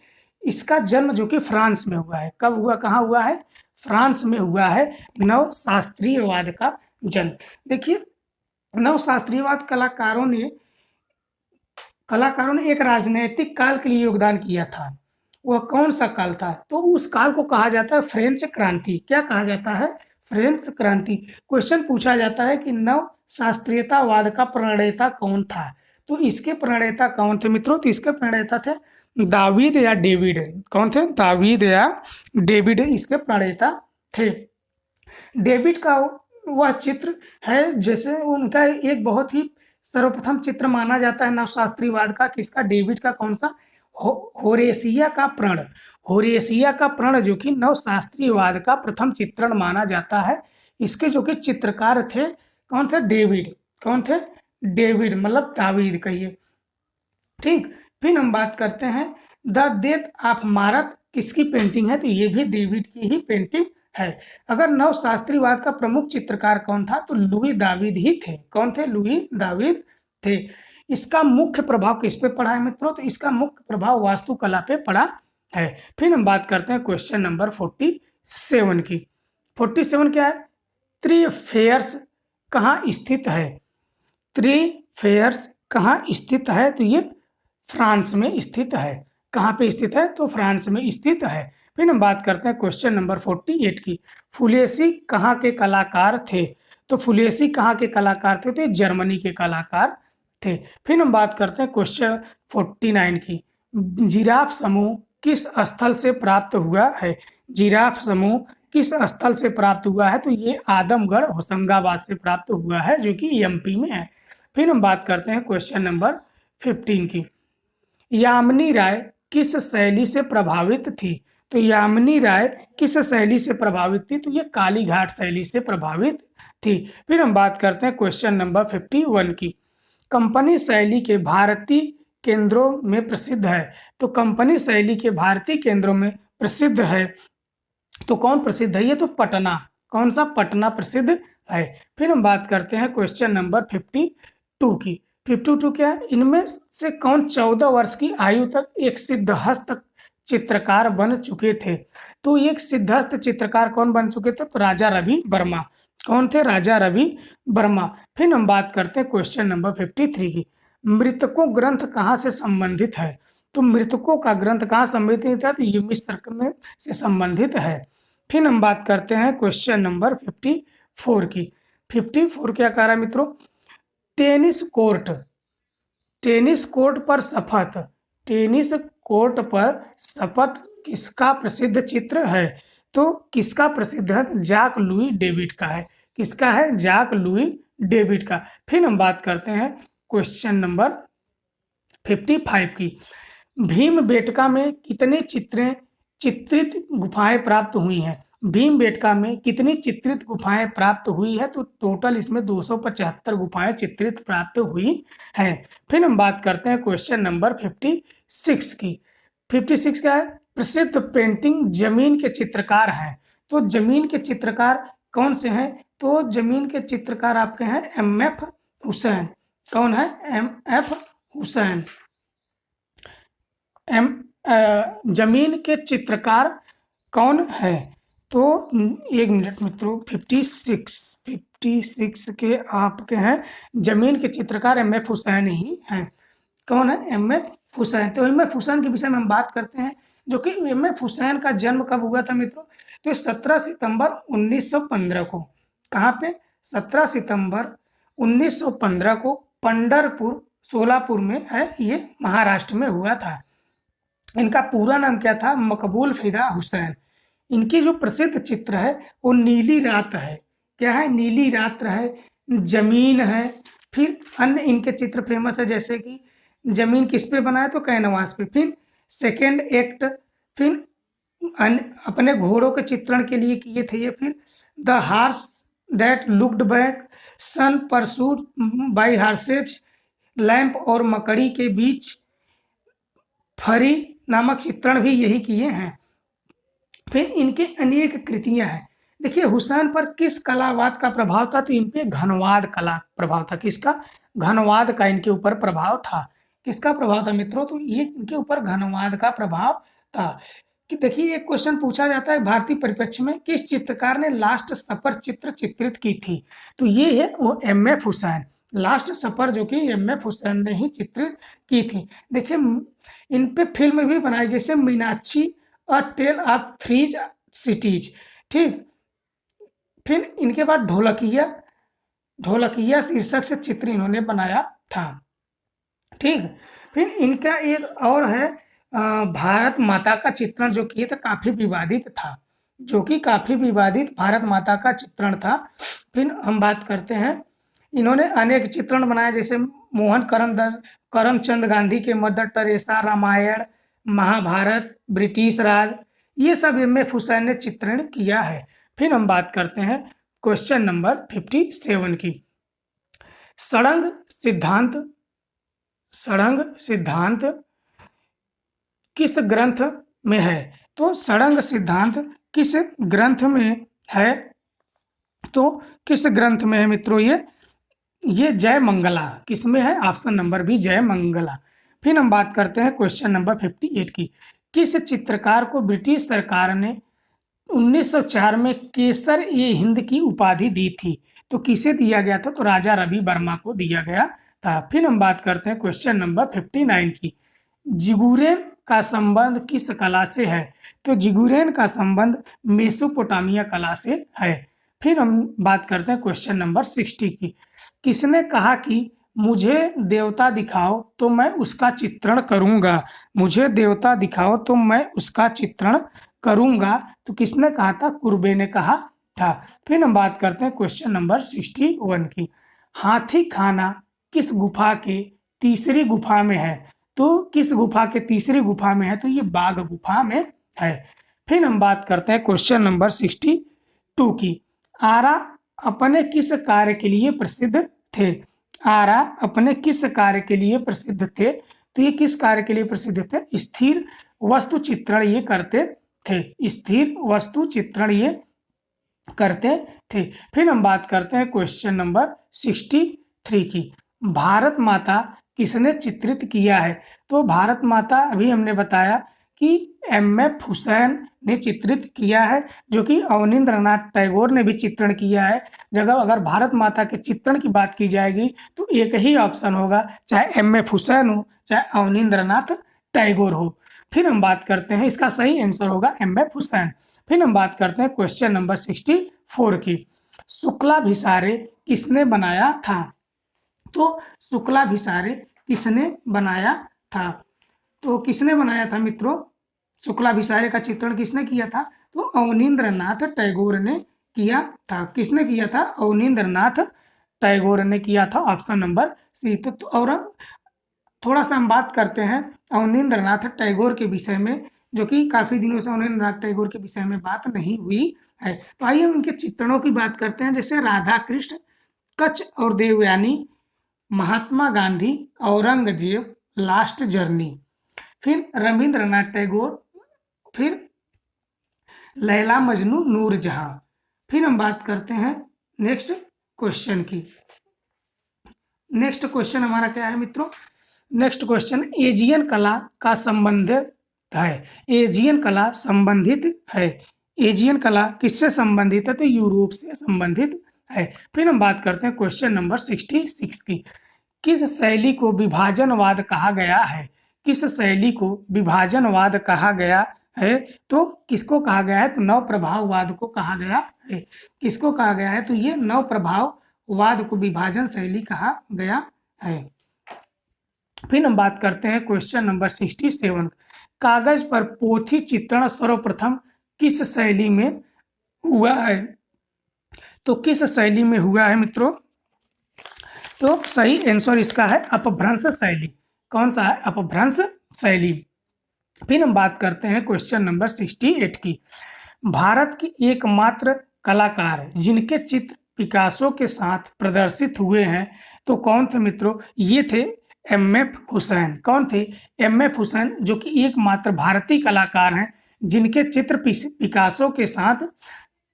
इसका जन्म जो कि फ्रांस में हुआ है। कब हुआ? कहाँ हुआ है? फ्रांस में हुआ है नवशास्त्रीयवाद का जन्म। देखिए नवशास्त्रीयवाद कलाकारों ने एक राजनैतिक काल के लिए योगदान किया था। वह कौन सा काल था? तो उस काल को कहा जाता है फ्रेंच क्रांति। क्या कहा जाता है? फ्रेंच क्रांति। क्वेश्चन पूछा जाता है कि नव शास्त्रीयतावाद का प्रणेता कौन था? तो इसके प्रणेता कौन थे मित्रों? तो इसके प्रणेता थे दावीद या डेविड। कौन थे? दावीद या डेविड इसके प्रणेता थे। डेविड का वह चित्र है, जैसे उनका एक बहुत ही सर्वप्रथम चित्र माना जाता है नवशास्त्रीयवाद का। किसका? डेविड का। कौन सा? होरेसिया का प्रण। होरेसिया का प्रण जो कि नवशास्त्रीयवाद का प्रथम चित्रण माना जाता है। इसके जो कि चित्रकार थे कौन थे? डेविड। कौन थे? डेविड, मतलब दावीद कहिए। ठीक। फिर हम बात करते हैं द डेथ ऑफ मारत किसकी पेंटिंग है? तो ये भी डेविड की ही पेंटिंग है। अगर नवशास्त्रीयवाद का प्रमुख चित्रकार कौन था? तो लुई दावीद ही थे। कौन थे? लुई दावीद थे। इसका मुख्य प्रभाव किस पे पड़ा है मित्रों? तो इसका मुख्य प्रभाव वास्तुकला पे पड़ा है। फिर हम बात करते हैं क्वेश्चन नंबर 47 की। 47 क्या है? थ्री फेयर्स कहाँ स्थित है? थ्री फेयर्स कहाँ स्थित है? तो ये फ्रांस में स्थित है। कहाँ पे स्थित है? तो फ्रांस में स्थित है। फिर हम बात करते हैं क्वेश्चन नंबर 48 की। फुलेसी कहाँ के कलाकार थे? तो फुलेसी कहाँ के कलाकार थे? तो ये जर्मनी के कलाकार थे। फिर हम बात करते हैं क्वेश्चन 49 की। जिराफ समूह किस स्थल से प्राप्त हुआ है? जिराफ समूह किस स्थल से प्राप्त हुआ है? तो ये आदमगढ़ होशंगाबाद से प्राप्त हुआ है, जो कि एमपी में है। फिर हम बात करते हैं क्वेश्चन नंबर 15 की। यामिनी राय किस शैली से प्रभावित थी? तो यामिनी राय किस शैली से प्रभावित थी? तो ये काली घाट शैली से प्रभावित थी। फिर हम बात करते हैं क्वेश्चन नंबर 51 की। कंपनी शैली के भारतीय केंद्रों में प्रसिद्ध है। तो कंपनी शैली के भारतीय केंद्रों में प्रसिद्ध है, तो कौन प्रसिद्ध है? ये तो पटना। कौन सा? पटना प्रसिद्ध है। फिर हम बात करते हैं क्वेश्चन नंबर 52 की। 52 क्या है? इनमें से कौन 14 वर्ष की आयु तक एक सिद्धहस्त चित्रकार बन चुके थे? तो एक सिद्धहस्त चित्रकार कौन बन चुके थे? तो राजा रवि वर्मा। कौन थे? राजा रवि वर्मा। फिर हम बात करते हैं क्वेश्चन नंबर 53 की। मृतकों ग्रंथ कहाँ से संबंधित है? तो मृतकों का ग्रंथ कहाँ संबंधित है? तो ये मिस्र में से संबंधित है। फिर हम बात करते हैं क्वेश्चन नंबर 54 की। 54 क्या कह रहा है मित्रों? Tennis court. टेनिस कोर्ट पर शपथ। टेनिस कोर्ट पर शपथ किसका प्रसिद्ध चित्र है? तो किसका प्रसिद्ध है? जाक लुई डेविड का है। किसका है? जाक लुई डेविड का। फिर हम बात करते हैं क्वेश्चन नंबर 55 की। भीमबेटका में कितने चित्रित गुफाएं प्राप्त हुई हैं? भीमबेटका में कितनी चित्रित गुफाएं प्राप्त हुई है? तो टोटल इसमें 275 गुफाएं चित्रित प्राप्त हुई हैं। फिर हम बात करते हैं क्वेश्चन नंबर 56 की। 56 क्या है? प्रसिद्ध पेंटिंग जमीन के चित्रकार हैं। तो जमीन के चित्रकार कौन से हैं? तो जमीन के चित्रकार आपके हैं MF हुसैन। कौन है? MF हुसैन। जमीन के चित्रकार कौन है? तो एक मिनट मित्रों, 56 के आपके हैं जमीन के चित्रकार MF हुसैन ही हैं। कौन है? MF हुसैन। तो MF हुसैन के विषय में हम बात करते हैं, जो कि MF हुसैन का जन्म कब हुआ था मित्रों? तो 17 सितंबर 1915 को। कहाँ पे? 17 सितंबर 1915 को पंढरपुर सोलापुर में है, ये महाराष्ट्र में हुआ था। इनका पूरा नाम क्या था? मकबूल फिदा हुसैन। इनकी जो प्रसिद्ध चित्र है वो नीली रात है। क्या है? नीली रात है, जमीन है। फिर अन्य इनके चित्र फेमस है, जैसे कि जमीन किस पे बनाया? तो कैनवास पे। फिर सेकेंड एक्ट, फिर अपने घोड़ों के चित्रण के लिए किए थे ये। फिर the horse that looked back, sun pursued by horses, lamp और मकड़ी के बीच, फरी नामक चित्रण भी यही किए हैं। फिर इनके अनेक कृतियां हैं। देखिए हुसैन पर किस कलावाद का प्रभाव था? तो इन पे घनवाद कला प्रभाव था। किसका? घनवाद का इनके ऊपर प्रभाव था। किसका प्रभाव था मित्रों? तो ये इनके ऊपर घनवाद का प्रभाव था। कि देखिए एक क्वेश्चन पूछा जाता है भारतीय परिप्रेक्ष्य में, किस चित्रकार ने लास्ट सफर चित्र चित्रित की थी? तो ये है वो MF हुसैन। लास्ट सफर जो कि MF हुसैन ने ही चित्रित की थी। देखिए इन पे फिल्म भी बनाई, जैसे मीनाक्षी अ टेल ऑफ थ्री सिटीज। ठीक। फिर इनके बाद ढोलकिया, ढोलकिया शीर्षक से चित्र इन्होंने बनाया था। ठीक। फिर इनका एक और है भारत माता का चित्रण जो किए थे, काफी विवादित था, जो कि काफी विवादित भारत माता का चित्रण था। फिर हम बात करते हैं, इन्होंने अनेक चित्रण बनाए, जैसे मोहन करमचंद गांधी के Mother Teresa, Ramayana, Mahabharata, British Raj, ये सब MF हुसैन ने चित्रण किया है। फिर हम बात करते हैं क्वेश्चन नंबर 57 की। सड़ंग सिद्धांत किस ग्रंथ में है? तो सड़ंग सिद्धांत किस ग्रंथ में है? तो किस ग्रंथ में है मित्रों? ये जय मंगला। किस में है? ऑप्शन नंबर बी, जय मंगला। फिर हम बात करते हैं क्वेश्चन नंबर 58 की। किस चित्रकार को ब्रिटिश सरकार ने 1904 में केसर-ए-हिंद की उपाधि दी थी? तो किसे दिया गया था? तो राजा रवि वर्मा को दिया गया था। फिर हम बात करते हैं क्वेश्चन नंबर 59 की। जिगुरेन का संबंध किस कला से है? तो जिगुरेन का संबंध मेसोपोटामिया कला से है। फिर हम बात करते हैं क्वेश्चन नंबर 60 की। किसने कहा कि मुझे देवता दिखाओ तो मैं उसका चित्रण करूंगा, मुझे देवता दिखाओ तो मैं उसका चित्रण करूंगा, तो किसने कहा था? कुर्बे ने कहा था। फिर हम बात करते हैं क्वेश्चन नंबर 61 की। हाथी खाना किस गुफा के तीसरी गुफा में है? तो किस गुफा के तीसरी गुफा में है? तो ये बाघ गुफा में है। फिर हम बात करते हैं क्वेश्चन नंबर 62 की। आरा अपने किस कार्य के लिए प्रसिद्ध थे? आरा अपने किस कार्य के लिए प्रसिद्ध थे? तो ये किस कार्य के लिए प्रसिद्ध थे? स्थिर वस्तु चित्रण ये करते थे, स्थिर वस्तु चित्रण ये करते थे। फिर हम बात करते हैं क्वेश्चन नंबर 63 की। भारत माता किसने चित्रित किया है? तो भारत माता अभी हमने बताया कि एम.एफ. हुसैन ने चित्रित किया है, जो कि अवनींद्रनाथ टैगोर ने भी चित्रण किया है। जगह अगर भारत माता के चित्रण की बात की जाएगी तो एक ही ऑप्शन होगा, चाहे एम.एफ. हुसैन हो चाहे अवनींद्रनाथ टैगोर हो। फिर हम बात करते हैं, इसका सही आंसर होगा एम.एफ. हुसैन। फिर हम बात करते हैं क्वेश्चन नंबर 64 की। शुक्लाभिसारे किसने बनाया था? तो शुक्लाभिसारे किसने बनाया था? तो किसने बनाया था मित्रों? शुक्लाभिसारे का चित्रण किसने किया था? तो अवनींद्रनाथ टैगोर ने किया था। किसने किया था? अवनींद्रनाथ टैगोर ने किया था। Option number C. तो और थोड़ा सा हम बात करते हैं अवनींद्रनाथ टैगोर के विषय में, जो कि काफ़ी दिनों से अवनींद्रनाथ टैगोर के विषय में बात नहीं हुई है। तो आइए हम उनके चित्रणों की बात करते हैं, जैसे राधा कृष्ण, कच्छ और देवयानी, महात्मा गांधी, औरंगजेब, लास्ट जर्नी। फिर रविंद्रनाथ टैगोर, फिर लैला मजनू, नूरजहां। फिर हम बात करते हैं नेक्स्ट क्वेश्चन की। नेक्स्ट क्वेश्चन हमारा क्या है मित्रों? नेक्स्ट क्वेश्चन एजियन कला का संबंधित है। एजियन कला संबंधित है। एजियन कला किससे संबंधित है? तो यूरोप से संबंधित है। फिर हम बात करते हैं क्वेश्चन नंबर 66 की। किस शैली को विभाजनवाद कहा गया है? किस शैली को विभाजनवाद कहा गया है? तो किसको कहा गया है? तो नव प्रभाववाद को कहा गया है। किसको कहा गया है? तो ये नव प्रभाववाद को विभाजन शैली कहा गया है। फिर हम बात करते हैं क्वेश्चन नंबर 67। कागज पर पोथी चित्रण सर्वप्रथम किस शैली में हुआ है? तो किस शैली में हुआ है मित्रों? तो सही आंसर इसका है अपभ्रंश शैली। कौन सा है? अपभ्रंश शैली। फिर हम बात करते हैं क्वेश्चन नंबर 68 की। भारत की एकमात्र कलाकार जिनके चित्र पिकासो के साथ प्रदर्शित हुए हैं, तो कौन थे मित्रों? ये थे एम.एफ. हुसैन। कौन थे? एम.एफ. हुसैन, जो कि एकमात्र भारतीय कलाकार हैं जिनके चित्र पिकासो के साथ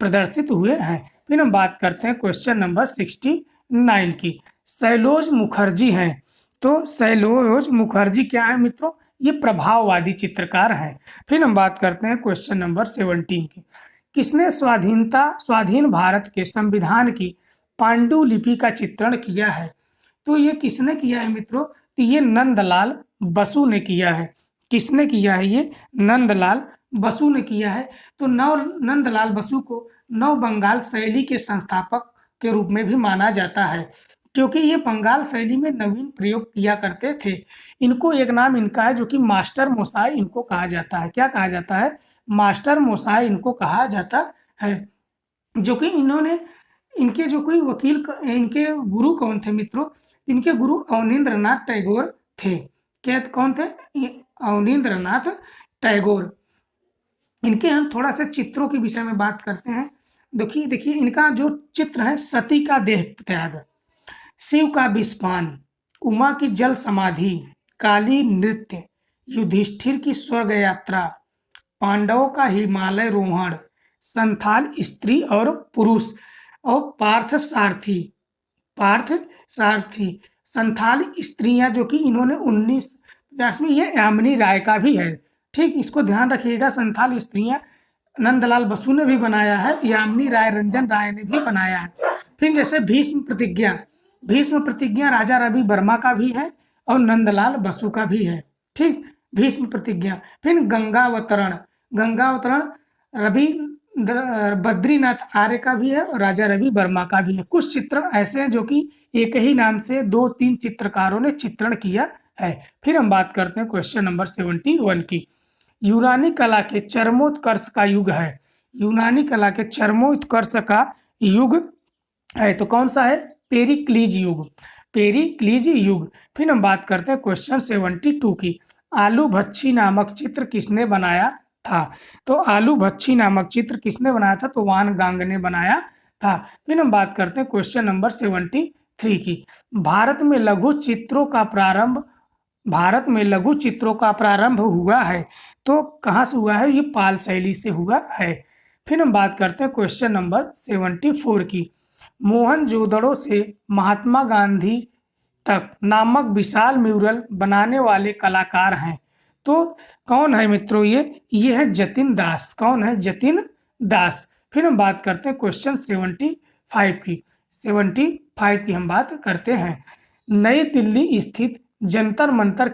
प्रदर्शित हुए हैं। फिर हम बात करते हैं क्वेश्चन नंबर 69 की। शैलोज मुखर्जी हैं। तो शैलोज मुखर्जी क्या है मित्रों? ये प्रभाववादी चित्रकार हैं। फिर हम बात करते हैं क्वेश्चन नंबर 17 की। किसने स्वाधीन भारत के संविधान की पांडुलिपि का चित्रण किया है? तो ये किसने किया है मित्रों? तो ये नंदलाल बसु ने किया है। किसने किया है? ये नंदलाल बसु ने किया है। तो नंदलाल बसु को नव बंगाल शैली के संस्थापक के रूप में भी माना जाता है, क्योंकि ये बंगाल शैली में नवीन प्रयोग किया करते थे। इनको एक नाम इनका है, जो कि मास्टर मोसाई इनको कहा जाता है। क्या कहा जाता है? मास्टर मोसाई इनको कहा जाता है। जो कि इन्होंने, इनके जो कोई वकील, इनके गुरु कौन थे मित्रों? इनके गुरु अवनींद्रनाथ टैगोर थे। क्या कौन थे? अवनींद्रनाथ टैगोर। इनके हम थोड़ा सा चित्रों के विषय में बात करते हैं। देखिए इनका जो चित्र है, सती का देह त्याग, शिव का विस्फान, उमा की जल समाधि, काली नृत्य, युधिष्ठिर की स्वर्ग यात्रा, पांडवों का हिमालय रोहण, संथाल स्त्री और पुरुष, और पार्थ सारथी। संथाल स्त्रियां, जो कि इन्होंने 1950 में, ये यामिनी राय का भी है। ठीक, इसको ध्यान रखिएगा। संथाल स्त्रियां नंदलाल बसु ने भी बनाया है, यामिनी राय, रंजन राय ने भी बनाया है। फिर जैसे भीष्म प्रतिज्ञा राजा रवि वर्मा का भी है और नंदलाल बसु का भी है। ठीक, भीष्म प्रतिज्ञा। फिर गंगावतरण रवि बद्रीनाथ आर्य का भी है और राजा रवि वर्मा का भी है। कुछ चित्रण ऐसे हैं जो कि एक ही नाम से 2-3 चित्रकारों ने चित्रण किया है। फिर हम बात करते हैं क्वेश्चन नंबर 71 की। यूनानी कला के चरमोत्कर्ष का युग है। यूनानी कला के चरमोत्कर्ष का युग है तो कौन सा है? पेरिक्लीज युग। पेरिक्लीज युग। फिर हम बात करते हैं क्वेश्चन 72 की। आलू भच्छी नामक चित्र किसने बनाया था? तो आलू भच्छी नामक चित्र किसने बनाया था? तो वान गांग ने बनाया था। फिर हम बात करते हैं क्वेश्चन नंबर 73 की। भारत में लघु चित्रों का प्रारंभ हुआ है तो कहाँ से हुआ है? ये पाल शैली से हुआ है। फिर हम बात करते हैं क्वेश्चन नंबर 74 की। मोहनजोदड़ो से महात्मा गांधी तक नामक विशाल म्यूरल बनाने वाले कलाकार हैं तो कौन है मित्रों? ये है जतिन दास। कौन है? जतिन दास। फिर हम बात करते हैं क्वेश्चन 75 की। 75 की हम बात करते हैं। नई दिल्ली स्थित जंतर मंतर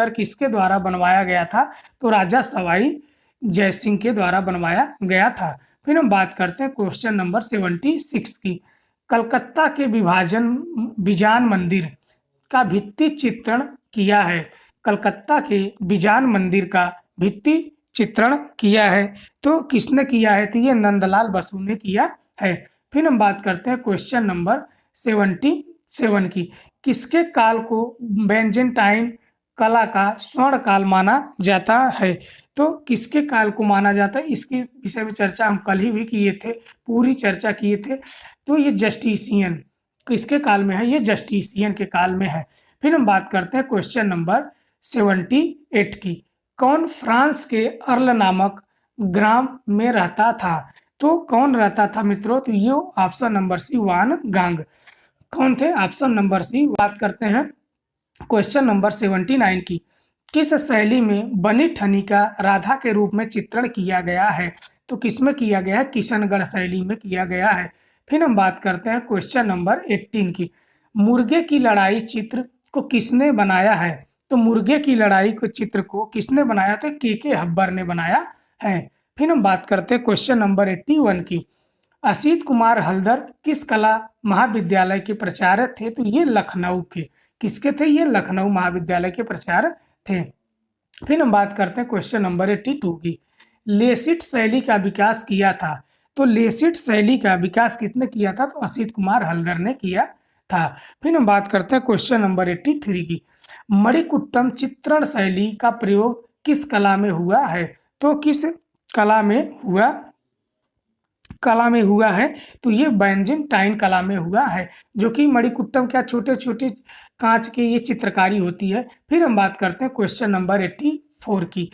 किसके द्वारा बनवाया गया था? तो राजा सवाई जयसिंह के द्वारा बनवाया गया था। फिर हम बात करते हैं क्वेश्चन नंबर 76 की। कलकत्ता के बिजान मंदिर का भित्ति चित्रण किया है। कलकत्ता के बिजान मंदिर का भित्ति चित्रण किया है तो किसने किया है? तो ये नंदलाल बसु ने किया है। फिर हम बात करते हैं क्वेश्चन नंबर 77 की। किसके काल को बेंजेंटाइन कला का स्वर्ण काल माना जाता है? तो किसके काल को माना जाता है? इसके विषय में चर्चा हम कल ही भी किए थे, पूरी चर्चा किए थे। तो ये जस्टिसियन किसके काल में है? ये जस्टिसियन के काल में है। फिर हम बात करते हैं क्वेश्चन नंबर 78 की। कौन फ्रांस के अर्ल नामक ग्राम में रहता था? तो कौन रहता था मित्रों? तो ये ऑप्शन नंबर सी वान गांग। कौन थे? Option number C. बात करते हैं क्वेश्चन नंबर 79 की। किस शैली में बनी ठनी का राधा के रूप में चित्रण किया गया है? तो किसमें किया गया है? किशनगढ़ शैली में किया गया है। फिर हम बात करते हैं क्वेश्चन नंबर 18 की। मुर्गे की लड़ाई चित्र को किसने बनाया है? तो मुर्गे की लड़ाई को चित्र को किसने बनाया? तो के हब्बर ने बनाया है। फिर हम बात करते हैं क्वेश्चन नंबर 81 की। असित कुमार हल्दर किस कला महाविद्यालय के प्राचार्य थे? तो ये लखनऊ के किसके थे? ये लखनऊ महाविद्यालय के प्राचार्य थे। फिर हम बात करते हैं क्वेश्चन नंबर 82 की। लेसिट शैली का विकास किया था। तो लेसिट शैली का विकास किसने किया था? तो असित कुमार हल्दर ने किया था। फिर हम बात करते हैं क्वेश्चन नंबर 83 की। मणिकुट्टम चित्रण शैली का प्रयोग किस कला में हुआ है? तो किस कला में हुआ है? तो ये बेंजेंटाइन कला में हुआ है, जो कि मणिकुट्टम क्या छोटे छोटे कांच के ये चित्रकारी होती है। फिर हम बात करते हैं क्वेश्चन नंबर 84 की।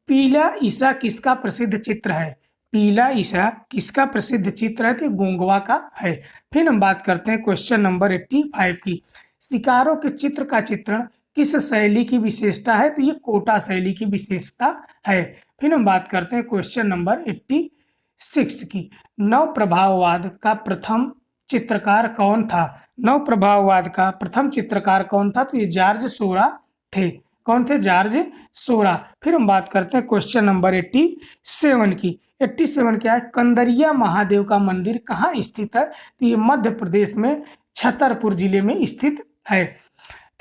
पीला ईसा किसका प्रसिद्ध चित्र है? पीला ईसा किसका प्रसिद्ध चित्र है? तो गोंगवा का है। फिर हम बात करते हैं क्वेश्चन नंबर 85 की। शिकारों के चित्र का चित्रण किस शैली की विशेषता है? तो ये कोटा शैली की विशेषता है। फिर हम बात करते हैं क्वेश्चन नंबर 86 की। नव प्रभाववाद का प्रथम चित्रकार कौन था? नव प्रभाववाद का प्रथम चित्रकार कौन था? तो ये जॉर्ज सोरा थे। कौन थे? जॉर्ज सोरा। फिर हम बात करते हैं क्वेश्चन नंबर 87 की। 87 क्या है? कंदरिया महादेव का मंदिर कहाँ स्थित है? तो ये मध्य प्रदेश में छतरपुर जिले में स्थित है।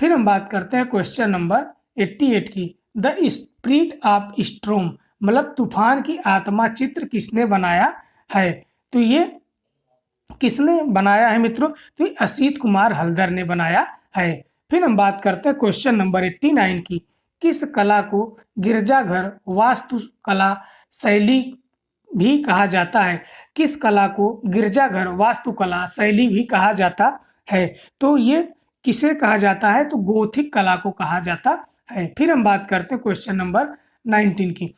फिर हम बात करते हैं क्वेश्चन नंबर 88 की। द स्पिरिट ऑफ स्ट्रोम मतलब तूफान की आत्मा चित्र किसने बनाया है? तो ये किसने बनाया है मित्रों? तो ये असित कुमार हल्दर ने बनाया है। फिर हम बात करते हैं क्वेश्चन नंबर 89 की। किस कला को गिरजाघर वास्तुकला शैली भी कहा जाता है? किस कला को गिरजाघर वास्तुकला शैली भी कहा जाता है? तो ये किसे कहा जाता है? तो गोथिक कला को कहा जाता है। फिर हम बात करते हैं क्वेश्चन नंबर 19 की।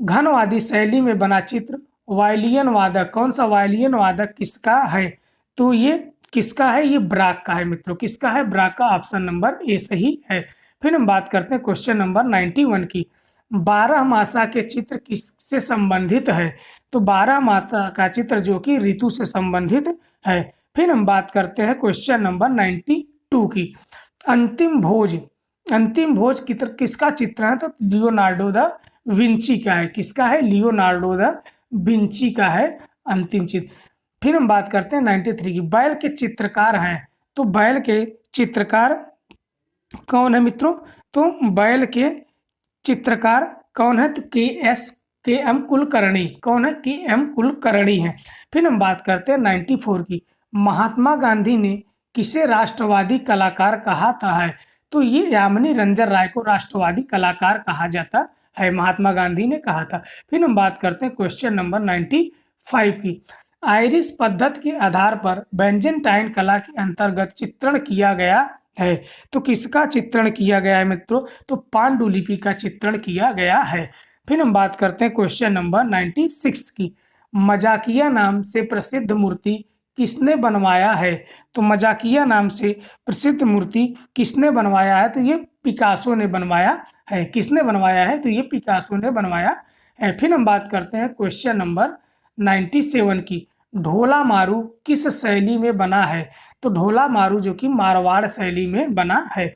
घनवादी शैली में बना चित्र वायलिन वादक, कौन सा वायलिन वादक किसका है? तो ये किसका है? ये ब्राक का है मित्रों। किसका है? ब्राक का। ऑप्शन नंबर ए सही है। फिर हम बात करते हैं क्वेश्चन नंबर 91 की। 12 मासा के चित्र किससे संबंधित है? तो 12 मासा का चित्र जो कि ऋतु से संबंधित है। फिर हम बात करते हैं क्वेश्चन नंबर 92 की। अंतिम भोज किसका चित्र है? तो लियोनार्डो द विंची का है। किसका है? लियोनार्डो द विंची का है अंतिम चित्र। फिर हम बात करते हैं 93 की। बैल के चित्रकार हैं, तो बैल के चित्रकार कौन है मित्रों? तो बैल के चित्रकार कौन है? तो के एम कुलकर्णी। कौन है? के एम कुलकर्णी है। फिर हम बात करते हैं 94 की। महात्मा गांधी ने किसे राष्ट्रवादी कलाकार कहा था है? तो ये यामिनी रंजन राय को राष्ट्रवादी कलाकार कहा जाता है, महात्मा गांधी ने कहा था। फिर हम बात करते हैं क्वेश्चन नंबर 95 की। आयरिश पद्धति के आधार पर बेंजेंटाइन कला के अंतर्गत चित्रण किया गया है, तो किसका चित्रण किया गया है मित्रों? तो पांडुलिपि का चित्रण किया गया है। फिर हम बात करते हैं क्वेश्चन नंबर 96 की। मजाकिया नाम से प्रसिद्ध मूर्ति किसने बनवाया है? तो मजाकिया नाम से प्रसिद्ध मूर्ति किसने बनवाया है? तो ये पिकासो ने बनवाया है। किसने बनवाया है? तो ये पिकासो ने बनवाया है। फिर हम बात करते हैं क्वेश्चन नंबर 97 की। ढोला मारू किस शैली में बना है? तो ढोला मारू जो कि मारवाड़ शैली में बना है।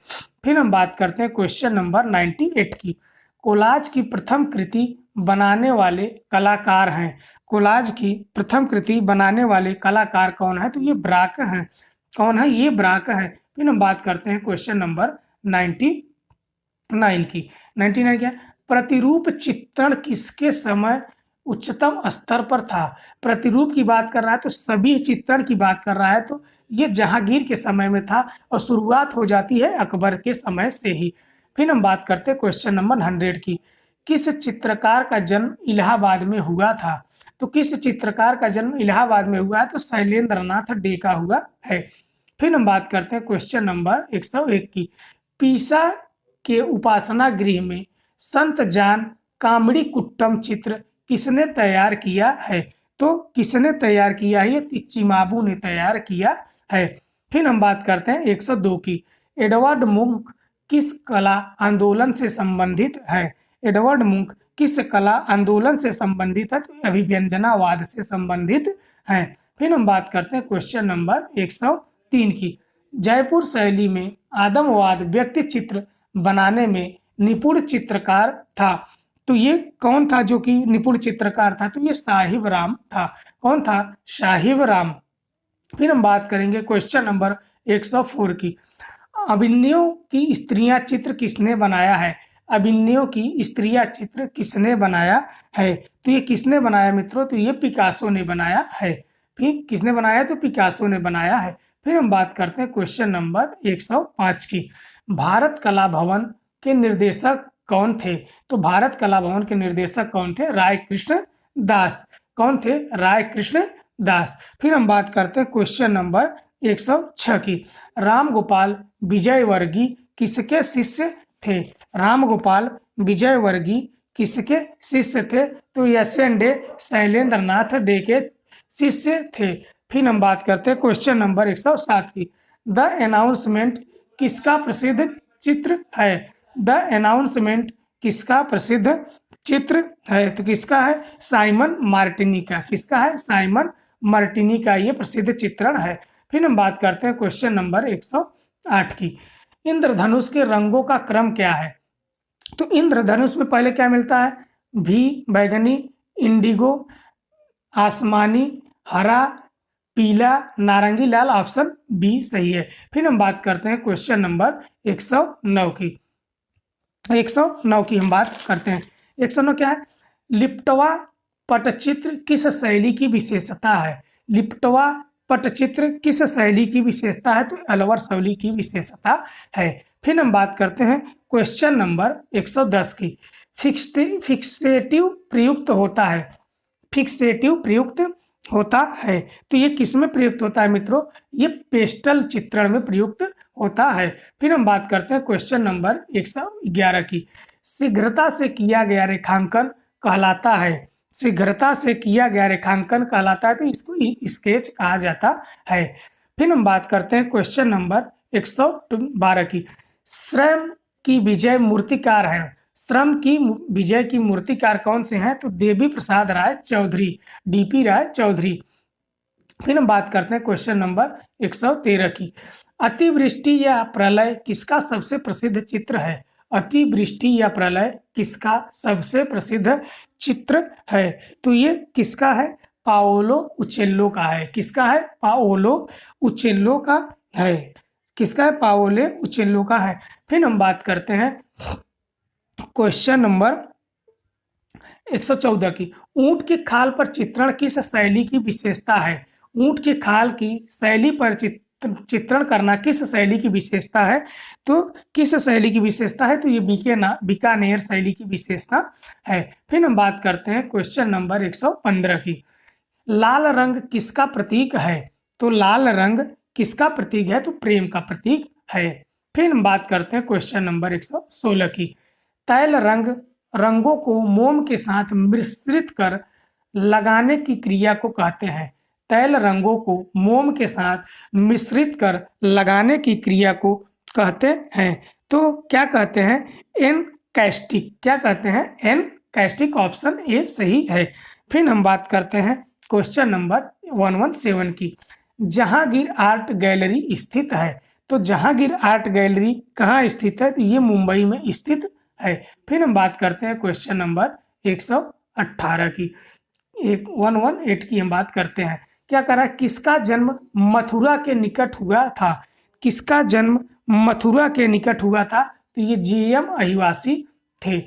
फिर हम बात करते हैं क्वेश्चन नंबर 98 की। कोलाज की प्रथम कृति बनाने वाले कलाकार हैं। कोलाज की प्रथम कृति बनाने वाले कलाकार कौन है? तो ये ब्राक हैं। कौन है? ये ब्राक है। फिर हम बात करते हैं क्वेश्चन नंबर 99 की। 99 क्या? प्रतिरूप चित्रण किसके समय उच्चतम स्तर पर था? प्रतिरूप की बात कर रहा है तो सभी चित्रण की बात कर रहा है, तो ये जहांगीर के समय में था और शुरुआत हो जाती है अकबर के समय से ही। फिर हम बात करते हैं क्वेश्चन नंबर 100 की। किस चित्रकार का जन्म इलाहाबाद में हुआ था? तो किस चित्रकार का जन्म इलाहाबाद में हुआ है? तो शैलेंद्र नाथ डे का हुआ है। फिर हम बात करते हैं क्वेश्चन नंबर 101 की। पीसा के उपासना गृह में संत जान कामड़ी कुट्टम चित्र किसने तैयार किया है? तो किसने तैयार किया है? ये तिच्चिमाबू ने तैयार किया है। फिर हम बात करते हैं 102 की। एडवर्ड मुंक किस कला आंदोलन से संबंधित है? एडवर्ड मुंक किस कला आंदोलन से संबंधित है? तो अभिव्यंजनावाद से संबंधित है। फिर हम बात करते हैं क्वेश्चन नंबर 103 की। जयपुर शैली में आदमवाद व्यक्ति चित्र बनाने में निपुण चित्रकार था, तो ये कौन था जो कि निपुण चित्रकार था? तो ये साहिब राम था। कौन था? साहिब राम। फिर हम बात करेंगे क्वेश्चन नंबर 104 की। अभिनयों की स्त्रियां चित्र किसने बनाया है? अभिनयों की स्त्रियां चित्र किसने बनाया है? तो ये किसने बनाया मित्रों? तो ये पिकासो ने बनाया है। फिर किसने बनाया? तो पिकासो ने बनाया है। फिर हम बात करते हैं क्वेश्चन नंबर 105 की। भारत कला भवन के निर्देशक कौन थे? तो भारत कला भवन के निर्देशक कौन थे? राय कृष्ण दास। कौन थे? राय कृष्ण दास। फिर हम बात करते हैं क्वेश्चन नंबर 106 की। राम गोपाल विजयवर्गीय किसके शिष्य थे? राम गोपाल विजयवर्गीय किसके शिष्य थे? तो एसएन डे शैलेंद्र नाथ डे के शिष्य थे। फिर हम बात करते हैं क्वेश्चन नंबर 107 की। द अनाउंसमेंट किसका प्रसिद्ध चित्र है? द अनाउंसमेंट किसका प्रसिद्ध चित्र है? तो किसका है? साइमन मार्टिनी का। किसका है? साइमन मार्टिनी का ये प्रसिद्ध चित्रण है। फिर हम बात करते हैं क्वेश्चन नंबर 108 की। इंद्रधनुष के रंगों का क्रम क्या है? तो इंद्रधनुष में पहले क्या मिलता है? भी बैगनी, इंडिगो, आसमानी, हरा, पीला, नारंगी, लाल। ऑप्शन बी सही है। फिर हम बात करते हैं क्वेश्चन नंबर 109 की। 109 की हम बात करते हैं। 109 क्या है? लिप्टवा पटचित्र किस शैली की विशेषता है? लिप्टवा पटचित्र किस शैली की विशेषता है? तो अलवर शैली की विशेषता है। फिर हम बात करते हैं क्वेश्चन नंबर 110 की। फिक्सेटिव प्रयुक्त होता है। फिक्सेटिव प्रयुक्त होता है, तो ये किस में प्रयुक्त होता है मित्रों? ये पेस्टल चित्रण में प्रयुक्त होता है। फिर हम बात करते हैं क्वेश्चन नंबर 111 की। शीघ्रता से किया गया रेखांकन कहलाता है। शीघ्रता से किया गया रेखांकन कहलाता है, तो इसको स्केच कहा जाता है। फिर हम बात करते हैं क्वेश्चन नंबर 112 की। श्रम की विजय मूर्तिकार है। श्रम की विजय की मूर्तिकार कौन से हैं? तो देवी प्रसाद राय चौधरी, डीपी राय चौधरी। फिर हम बात करते हैं क्वेश्चन नंबर 113 की। अतिवृष्टि या प्रलय किसका सबसे प्रसिद्ध चित्र है? अतिवृष्टि या प्रलय किसका सबसे प्रसिद्ध चित्र है? तो ये किसका है? पाओलो उचेल्लो का है। किसका है? पाओलो उचेल्लो का है। किसका है? पाओले उचेल्लो का है। फिर हम बात करते हैं क्वेश्चन नंबर 114 की। ऊंट की खाल पर चित्रण किस शैली की विशेषता है? ऊंट की खाल की शैली पर चित्रण करना किस शैली की विशेषता है? तो किस शैली की विशेषता है? तो ये बीकानेर शैली की विशेषता है। फिर हम बात करते हैं क्वेश्चन नंबर 115 की। लाल रंग किसका प्रतीक है? तो लाल रंग किसका प्रतीक है? तो प्रेम का प्रतीक है। फिर हम बात करते हैं क्वेश्चन नंबर 116 की। तैल रंगों को मोम के साथ मिश्रित कर लगाने की क्रिया को कहते हैं। तैल रंगों को मोम के साथ मिश्रित कर लगाने की क्रिया को कहते हैं। तो क्या कहते हैं? एनकैस्टिक। क्या कहते हैं? एनकैस्टिक। ऑप्शन ए सही है। फिर हम बात करते हैं क्वेश्चन नंबर 117 की। जहांगीर आर्ट गैलरी स्थित है। तो जहांगीर आर्ट गैलरी कहाँ स्थित है? तो ये मुंबई में स्थित है। फिर हम बात करते हैं क्वेश्चन नंबर 118 की। 118 की हम बात करते हैं। क्या करा? किसका जन्म मथुरा के निकट हुआ था? किसका जन्म मथुरा के निकट हुआ था? तो ये जीएम अहिवासी थे।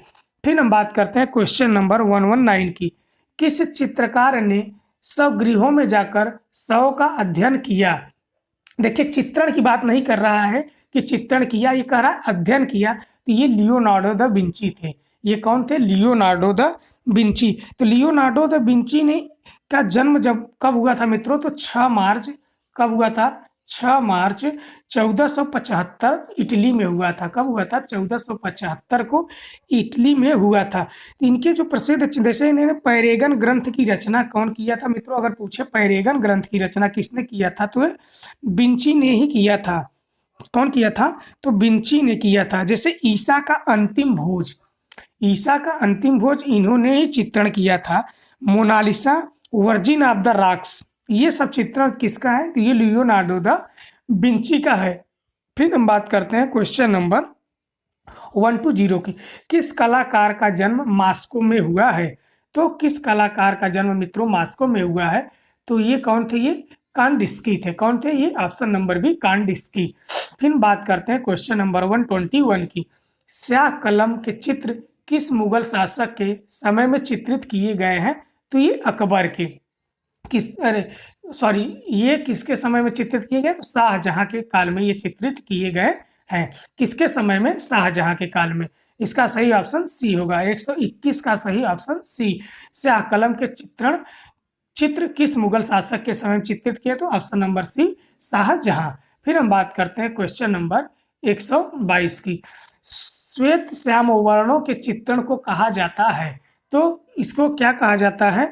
फिर हम बात करते हैं क्वेश्चन नंबर 119 की। किस चित्रकार ने स्वगृहों में जाकर शव का अध्ययन किया? देखिए, चित्रण की बात नहीं कर रहा है कि चित्रण किया, ये कह रहा है अध्ययन किया। तो ये लियोनार्डो दा विंची थे। ये कौन थे? Leonardo da Vinci. तो लियोनार्डो दा विंची ने का जन्म जब कब हुआ था मित्रों? तो 6 मार्च कब हुआ था? 6 मार्च 1475 इटली में हुआ था। कब हुआ था? 1475 को इटली में हुआ था। इनके जो प्रसिद्ध, जैसे इन्होंने पैरेगन ग्रंथ की रचना कौन किया था मित्रों? अगर पूछे पैरेगन ग्रंथ की रचना किसने किया था, तो विंची ने ही किया था। कौन किया था? तो विंची ने किया था। जैसे ईसा का अंतिम भोज, ईसा का अंतिम भोज इन्होंने ही चित्रण किया था। Mona Lisa, virgin of the rocks, ये सब चित्रण किसका है? तो ये लियोनार्डो दा विंची का है। फिर हम बात करते हैं क्वेश्चन नंबर 120 की। किस कलाकार का जन्म मॉस्को में हुआ है? तो किस कलाकार का जन्म मित्रों मॉस्को में हुआ है? तो ये कौन थे? ये कांडिस्की थे। कौन थे ये? Option number b, Kandinsky. फिर बात करते हैं क्वेश्चन नंबर 121 की। स्याह कलम के चित्र किस मुगल शासक के समय में चित्रित किए गए हैं? तो ये अकबर के, ये किसके समय में चित्रित किए गए? तो शाहजहां के काल में ये चित्रित किए गए हैं। किसके समय में? शाहजहां के काल में। इसका सही ऑप्शन सी होगा। 121 का सही ऑप्शन सी। स्याह कलम के चित्र किस मुगल शासक के समय में चित्रित किए? तो ऑप्शन नंबर सी, शाहजहां। फिर हम बात करते हैं क्वेश्चन नंबर 122 की। श्वेत श्याम वर्णों के चित्रण को कहा जाता है? तो इसको क्या कहा जाता है?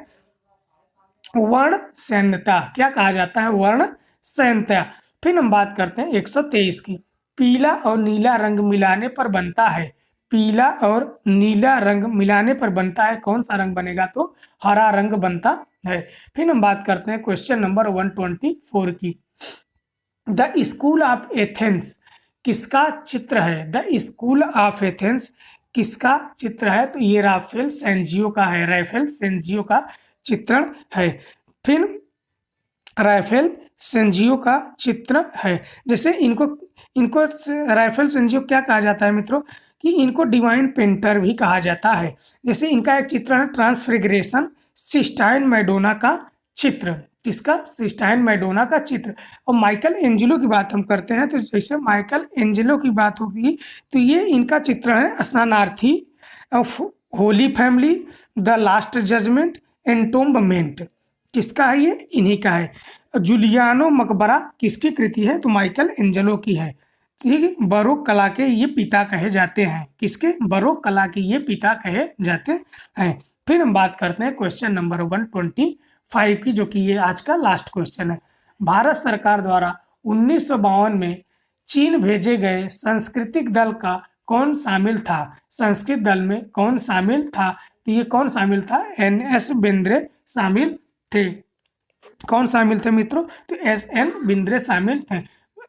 वर्ण सैन्यता। क्या कहा जाता है? वर्ण सैन्यता। फिर हम बात करते हैं 123 की। पीला और नीला रंग मिलाने पर बनता है। पीला और नीला रंग मिलाने पर बनता है, कौन सा रंग बनेगा? तो हरा रंग बनता है। फिर हम बात करते हैं क्वेश्चन नंबर 124 की। द स्कूल ऑफ एथेंस किसका चित्र है? द स्कूल ऑफ एथेंस किसका चित्र है? तो ये राफेल सेंजियो का है। राफेल सेंजियो का चित्रण है। फिर राफेल सेंजियो का चित्र है। जैसे इनको राफेल सेंजियो क्या कहा जाता है मित्रों? कि इनको डिवाइन पेंटर भी कहा जाता है। जैसे इनका एक चित्र है ट्रांसफिगरेशन, सिस्टाइन मैडोना का चित्र। किसका? सिस्टाइन मैडोना का चित्र। और माइकल एंजेलो की बात हम करते हैं, तो जैसे माइकल एंजेलो की बात होगी तो ये इनका चित्र है स्नानार्थी, of holy family, the last judgement, entombment. किसका है ये? इन्हीं का है। जूलियानो मकबरा किसकी कृति है? तो माइकल एंजेलो की है। ठीक है। बरोक कला के ये पिता कहे जाते हैं। किसके? बरोक कला के ये पिता कहे जाते हैं। फिर हम बात करते हैं क्वेश्चन नंबर 125 की, जो कि ये आज का लास्ट क्वेश्चन है। भारत सरकार द्वारा 1952 में चीन भेजे गए सांस्कृतिक दल का कौन शामिल था? संस्कृत दल में कौन शामिल था? तो ये कौन शामिल था? NS बिंद्रे शामिल थे। कौन शामिल थे मित्रों? तो SN बिंद्रे शामिल थे।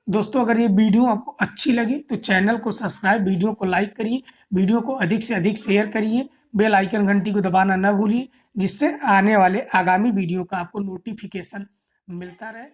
दोस्तों अगर ये वीडियो आपको अच्छी लगी तो चैनल को सब्सक्राइब, वीडियो को लाइक करिए, वीडियो को अधिक से अधिक शेयर करिए, बेल आइकन घंटी को दबाना न भूलिए, जिससे आने वाले आगामी वीडियो का आपको नोटिफिकेशन मिलता रहे।